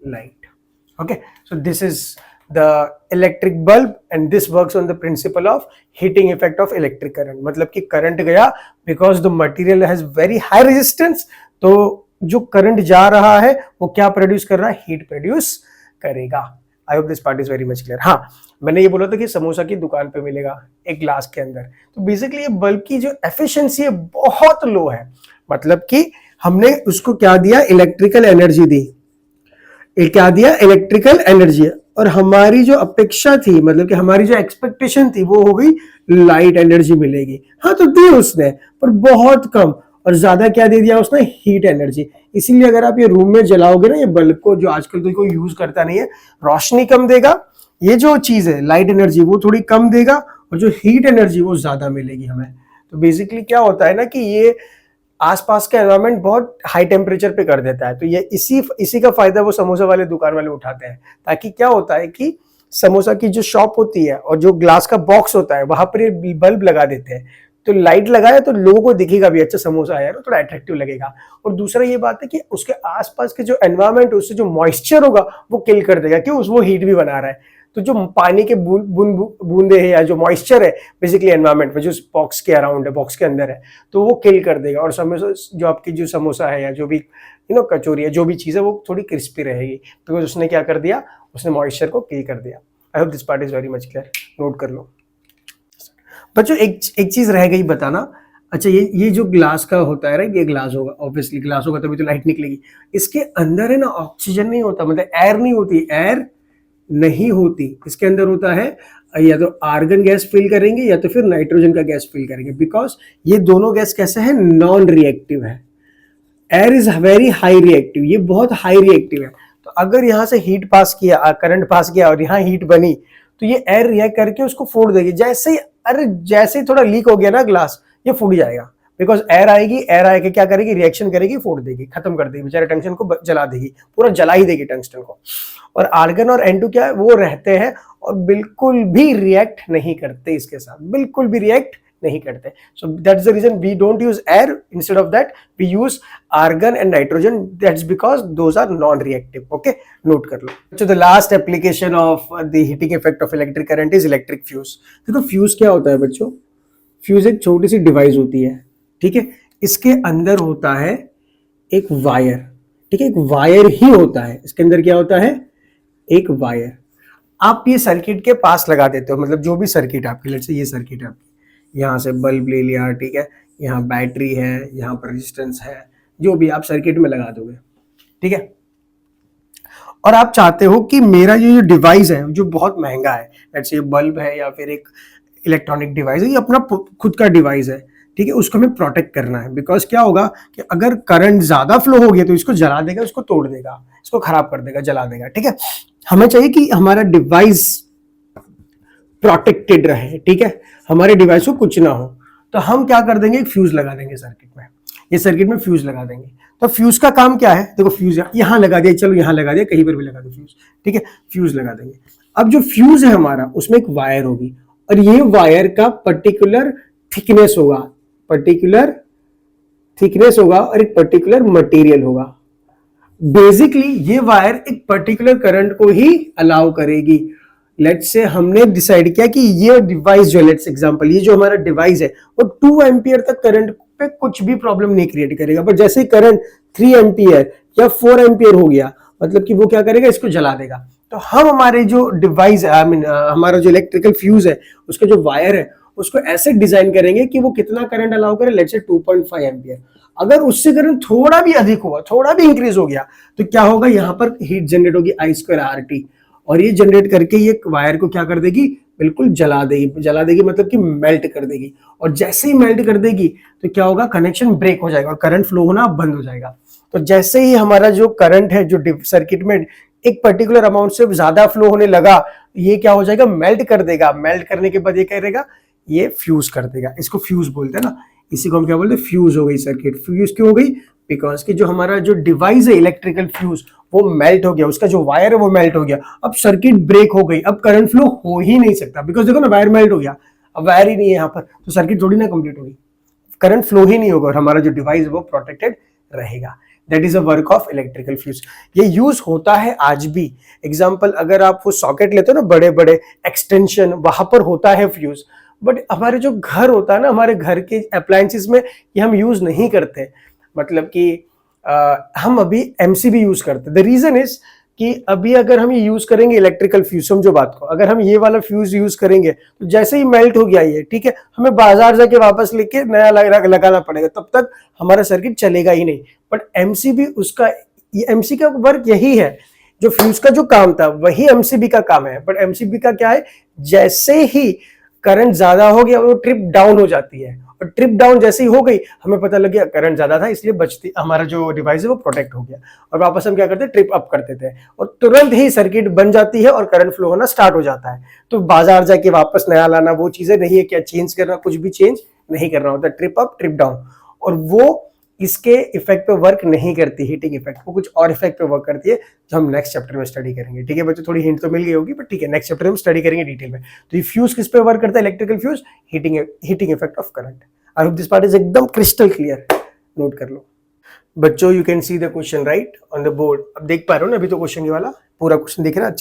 light. Okay, so this is the electric bulb and this works on the principle of heating effect of electric current. मतलब कि करंट गया because the material has very high resistance, तो जो current जा रहा है वो क्या प्रोड्यूस कर रहा है, हीट प्रोड्यूस करेगा। आई hope this part is very much clear. हाँ, मैंने ये बोला था कि समोसा की दुकान पे मिलेगा एक ग्लास के अंदर, तो बेसिकली ये बल्ब की जो एफिशिएंसी है बहुत लो है, मतलब कि हमने उसको क्या दिया, इलेक्ट्रिकल एनर्जी दी, क्या दिया, इलेक्ट्रिकल एनर्जी, और हमारी जो अपेक्षा थी, मतलब कि हमारी जो एक्सपेक्टेशन थी वो हो गई लाइट एनर्जी मिलेगी। हाँ तो दी उसने, पर बहुत कम, और ज्यादा क्या दे दिया उसने, हीट एनर्जी। इसीलिए अगर आप ये रूम में जलाओगे ना ये बल्ब को, जो आजकल तो कोई यूज करता नहीं है, रोशनी कम देगा, ये जो चीज है लाइट एनर्जी वो थोड़ी कम देगा, और जो हीट एनर्जी वो ज्यादा मिलेगी हमें। तो बेसिकली क्या होता है ना कि ये आसपास का एनवायरनमेंट बहुत हाई टेम्परेचर पे कर देता है, तो ये इसी का फायदा वो समोसा वाले दुकान वाले उठाते हैं, ताकि क्या होता है कि समोसा की जो शॉप होती है और जो ग्लास का बॉक्स होता है वहां पर ये बल्ब लगा देते हैं, तो लाइट लगाया तो लोगों को दिखेगा भी, अच्छा समोसा आया ना, थोड़ा अट्रैक्टिव लगेगा। और दूसरा ये बात है कि उसके आसपास के जो एनवायरनमेंट, उससे जो मॉइस्चर होगा वो किल कर देगा, क्यों, वो हीट भी बना रहा है, तो जो पानी के बूंदे है या जो मॉइस्चर है बेसिकली एनवायरनमेंट में जो बॉक्स के अराउंड है, बॉक्स के अंदर है, तो वो किल कर देगा, और समोसा जो आपकी जो समोसा है या जो भी कचौरी है, जो भी चीज़ है वो थोड़ी क्रिस्पी रहेगी, बिकॉज उसने क्या कर दिया, उसने मॉइस्चर को किल कर दिया। आई hope this part is very much clear, note कर लो बच्चों। एक चीज रह गई बताना, अच्छा ये जो ग्लास का होता है राइट, ये ग्लास होगा, ऑब्वियसली ग्लास होगा तभी तो लाइट निकलेगी। इसके अंदर है ना ऑक्सीजन नहीं होता, मतलब एयर नहीं होती, एयर नहीं होती, इसके अंदर होता है या तो आर्गन गैस फिल करेंगे या तो फिर नाइट्रोजन का गैस फिल करेंगे, बिकॉज ये दोनों गैस कैसे है, नॉन रिएक्टिव है। Air is very high reactive, ये बहुत हाई रिएक्टिव है। तो अगर यहाँ से हीट पास किया, करंट पास किया और यहाँ हीट बनी, तो ये एयर रिएक्ट करके उसको फोड़ देगी। जैसे ही थोड़ा लीक हो गया ना ग्लास, ये फूट जाएगा, बिकॉज एयर आएगी, एयर आके क्या करेगी, रिएक्शन करेगी, फोड़ देगी, खत्म कर देगी, बेचारे टंगस्टन को जला देगी, पूरा जला ही देगी टंगस्टन को। और आर्गन और N2 क्या है, वो रहते हैं और बिल्कुल भी रिएक्ट नहीं करते इसके साथ, बिल्कुल भी रिएक्ट नहीं करते। So that's the reason we don't use air, instead of that we use argon and nitrogen, that's because those are non reactive. Okay, note कर लो। So the last application of the heating effect of electric current is electric fuse. देखो fuse क्या होता है बच्चों, fuse एक छोटी सी device होती है, ठीक है, इसके अंदर होता है एक वायर, ठीक है, एक वायर ही होता है, इसके अंदर क्या होता है, एक वायर। आप ये सर्किट के पास लगा देते हो, मतलब जो भी सर्किट आपकी, लेट्स से ये सर्किट है आपकी, यहाँ से बल्ब ले लिया, ठीक है, यहाँ बैटरी है, यहाँ पर रेजिस्टेंस है, जो भी आप सर्किट में लगा दोगे, ठीक है। और आप चाहते हो कि मेरा ये जो डिवाइस है जो बहुत महंगा है, लेट्स से ये बल्ब है या फिर एक इलेक्ट्रॉनिक डिवाइस है, ये अपना खुद का डिवाइस है, ठीक है, उसको हमें प्रोटेक्ट करना है। बिकॉज क्या होगा कि अगर करंट ज्यादा फ्लो हो गया तो इसको जला देगा, इसको तोड़ देगा, इसको खराब कर देगा, जला देगा, ठीक है। हमें चाहिए कि हमारा डिवाइस प्रोटेक्टेड रहे, ठीक है, हमारे डिवाइस को कुछ ना हो। तो हम क्या कर देंगे, एक फ्यूज लगा देंगे सर्किट में, ये सर्किट में फ्यूज लगा देंगे। तो फ्यूज का काम क्या है, देखो फ्यूज यहाँ लगा दिया, चलो यहाँ लगा दिया, कहीं पर भी लगा दो फ्यूज, ठीक है, फ्यूज लगा देंगे। अब जो फ्यूज है हमारा, उसमें एक वायर होगी और ये वायर का पर्टिकुलर थिकनेस होगा, पर्टिकुलर थिकनेस होगा और एक पर्टिकुलर मटेरियल होगा। बेसिकली ये वायर एक पर्टिकुलर करंट को ही अलाउ करेगी। लेट्स से हमने डिसाइड किया कि ये डिवाइस जो, लेट्स एग्जांपल, ये जो हमारा डिवाइस है वो 2 एम्पियर तक करंट पे कुछ भी प्रॉब्लम नहीं क्रिएट करेगा, पर जैसे ही करंट 3 एम्पियर या 4 एम्पियर हो गया, मतलब कि वो क्या करेगा, इसको जला देगा। तो हम हमारे जो डिवाइस है, हमारा जो इलेक्ट्रिकल फ्यूज है, उसका जो वायर है, उसको ऐसे डिजाइन करेंगे कि वो कितना करंट अलाउ करे, लेट्स से 2.5 एम्पियर। अगर उससे करंट थोड़ा भी अधिक हुआ, थोड़ा भी इंक्रीज हो गया, तो क्या होगा, यहाँ पर हीट जनरेट होगी I²RT, और ये जनरेट करके ये वायर को क्या कर देगी, बिल्कुल जला देगी। जला देगी मतलब कि मेल्ट कर देगी, और जैसे ही मेल्ट कर देगी तो क्या होगा, कनेक्शन ब्रेक हो जाएगा और करंट फ्लो होना बंद हो जाएगा। तो जैसे ही हमारा जो करंट है, जो सर्किट में एक पर्टिकुलर अमाउंट से ज्यादा फ्लो होने लगा, ये क्या हो जाएगा, मेल्ट कर देगा। मेल्ट करने के बाद ये करेगा, ये फ्यूज कर देगा। इसको फ्यूज बोलते हैं ना, इसी को हम क्या बोलते हैं, फ्यूज हो गई सर्किट। फ्यूज क्यों हो गई, बिकॉज कि जो हमारा जो डिवाइस है इलेक्ट्रिकल फ्यूज, वो मेल्ट हो गया, उसका जो वायर है वो मेल्ट हो गया। अब सर्किट ब्रेक हो गई, अब करंट फ्लो हो ही नहीं सकता, बिकॉज देखो ना, वायर मेल्ट हो गया, अब वायर ही नहीं है यहाँ पर, तो सर्किट थोड़ी ना कंप्लीट होगी, करंट फ्लो ही नहीं होगा और हमारा जो डिवाइस है वो प्रोटेक्टेड रहेगा। That is a work of electrical fuse. ये यूज होता है आज भी। एग्जाम्पल, अगर आप वो सॉकेट लेते हो ना, बड़े बड़े एक्सटेंशन, वहां पर होता है फ्यूज। बट हमारे जो घर होता है ना, हमारे घर के अप्लायंसेस में ये हम यूज नहीं करते। मतलब कि हम अभी MCB यूज करते। द रीजन इज कि अभी अगर हम ये यूज करेंगे इलेक्ट्रिकल फ्यूज, समझो बात को, अगर हम ये वाला फ्यूज यूज करेंगे तो जैसे ही मेल्ट हो गया ये, ठीक है, हमें बाजार जाके वापस लेके नया लगाना पड़ेगा, तब तक हमारा सर्किट चलेगा ही नहीं। बट MCB उसका, ये MCB का वर्क यही है, जो फ्यूज का जो काम था वही MCB का काम है। बट MCB का क्या है, जैसे ही करंट ज्यादा हो गया वो ट्रिप डाउन हो जाती है, और ट्रिप डाउन जैसे ही हो गई, हमें पता लग गया करंट ज्यादा था, इसलिए बचती, हमारा जो डिवाइस है वो प्रोटेक्ट हो गया, और वापस हम क्या करते हैं, ट्रिप अप कर देते हैं, और तुरंत ही सर्किट बन जाती है और करंट फ्लो होना स्टार्ट हो जाता है। तो बाजार जाके वापस नया लाना, वो चीजें नहीं है, क्या चेंज करना, कुछ भी चेंज नहीं करना होता, ट्रिप अप ट्रिप डाउन। और वो इसके इफेक्ट पे वर्क नहीं करती, हीटिंग इफेक्ट, वो कुछ और इफेक्ट पे वर्क करती है, जो हम नेक्स्ट चैप्टर में स्टडी करेंगे। ठीक है बच्चों, थोड़ी हिंट तो मिल गई होगी, बट ठीक है, नेक्स्ट चैप्टर में स्टडी करेंगे डिटेल में। तो ये फ्यूज किस पे वर्क करता है, electrical fuse, heating effect of current. I hope this part is एकदम क्रिस्टल क्लियर, नोट कर लो बच्चों। You can see the question right on the board. अब देख पा रहे हो ना, अभी तो क्वेश्चन ये वाला पूरा क्वेश्चन दिख रहा है,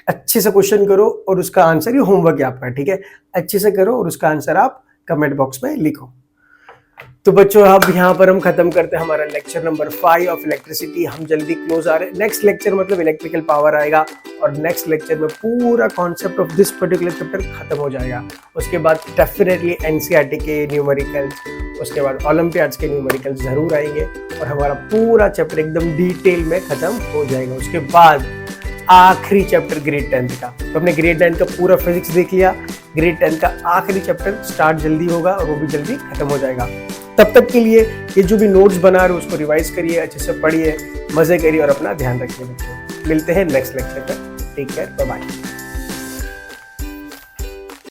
अच्छे से क्वेश्चन करो और उसका आंसर, ये होमवर्क है आपका, ठीक है, अच्छे से करो और उसका आंसर आप कमेंट बॉक्स में लिखो। तो बच्चों अब यहाँ पर हम खत्म करते हैं हमारा लेक्चर नंबर 5 ऑफ इलेक्ट्रिसिटी। हम जल्दी क्लोज आ रहे हैं। नेक्स्ट लेक्चर मतलब इलेक्ट्रिकल पावर आएगा, और नेक्स्ट लेक्चर में पूरा concept of this particular chapter खत्म हो जाएगा। उसके बाद डेफिनेटली एनसीईआरटी के न्यूमेरिकल्स, उसके बाद ओलंपियाड्स के न्यूमेरिकल्स जरूर आएंगे, और हमारा पूरा चैप्टर एकदम डिटेल में खत्म हो जाएगा। उसके बाद आखिरी चैप्टर ग्रेड 10th का, तो हमने ग्रेड 9 का पूरा फिजिक्स देख लिया, ग्रेड 10 का आखिरी चैप्टर स्टार्ट जल्दी होगा और वो भी जल्दी खत्म हो जाएगा। तब तक के लिए ये जो भी नोट्स बना रहे हो उसको रिवाइज करिए, अच्छे से पढ़िए, मजे करिए और अपना ध्यान रखिए बच्चों। मिलते हैं नेक्स्ट लेक्चर पर। Take care, bye bye.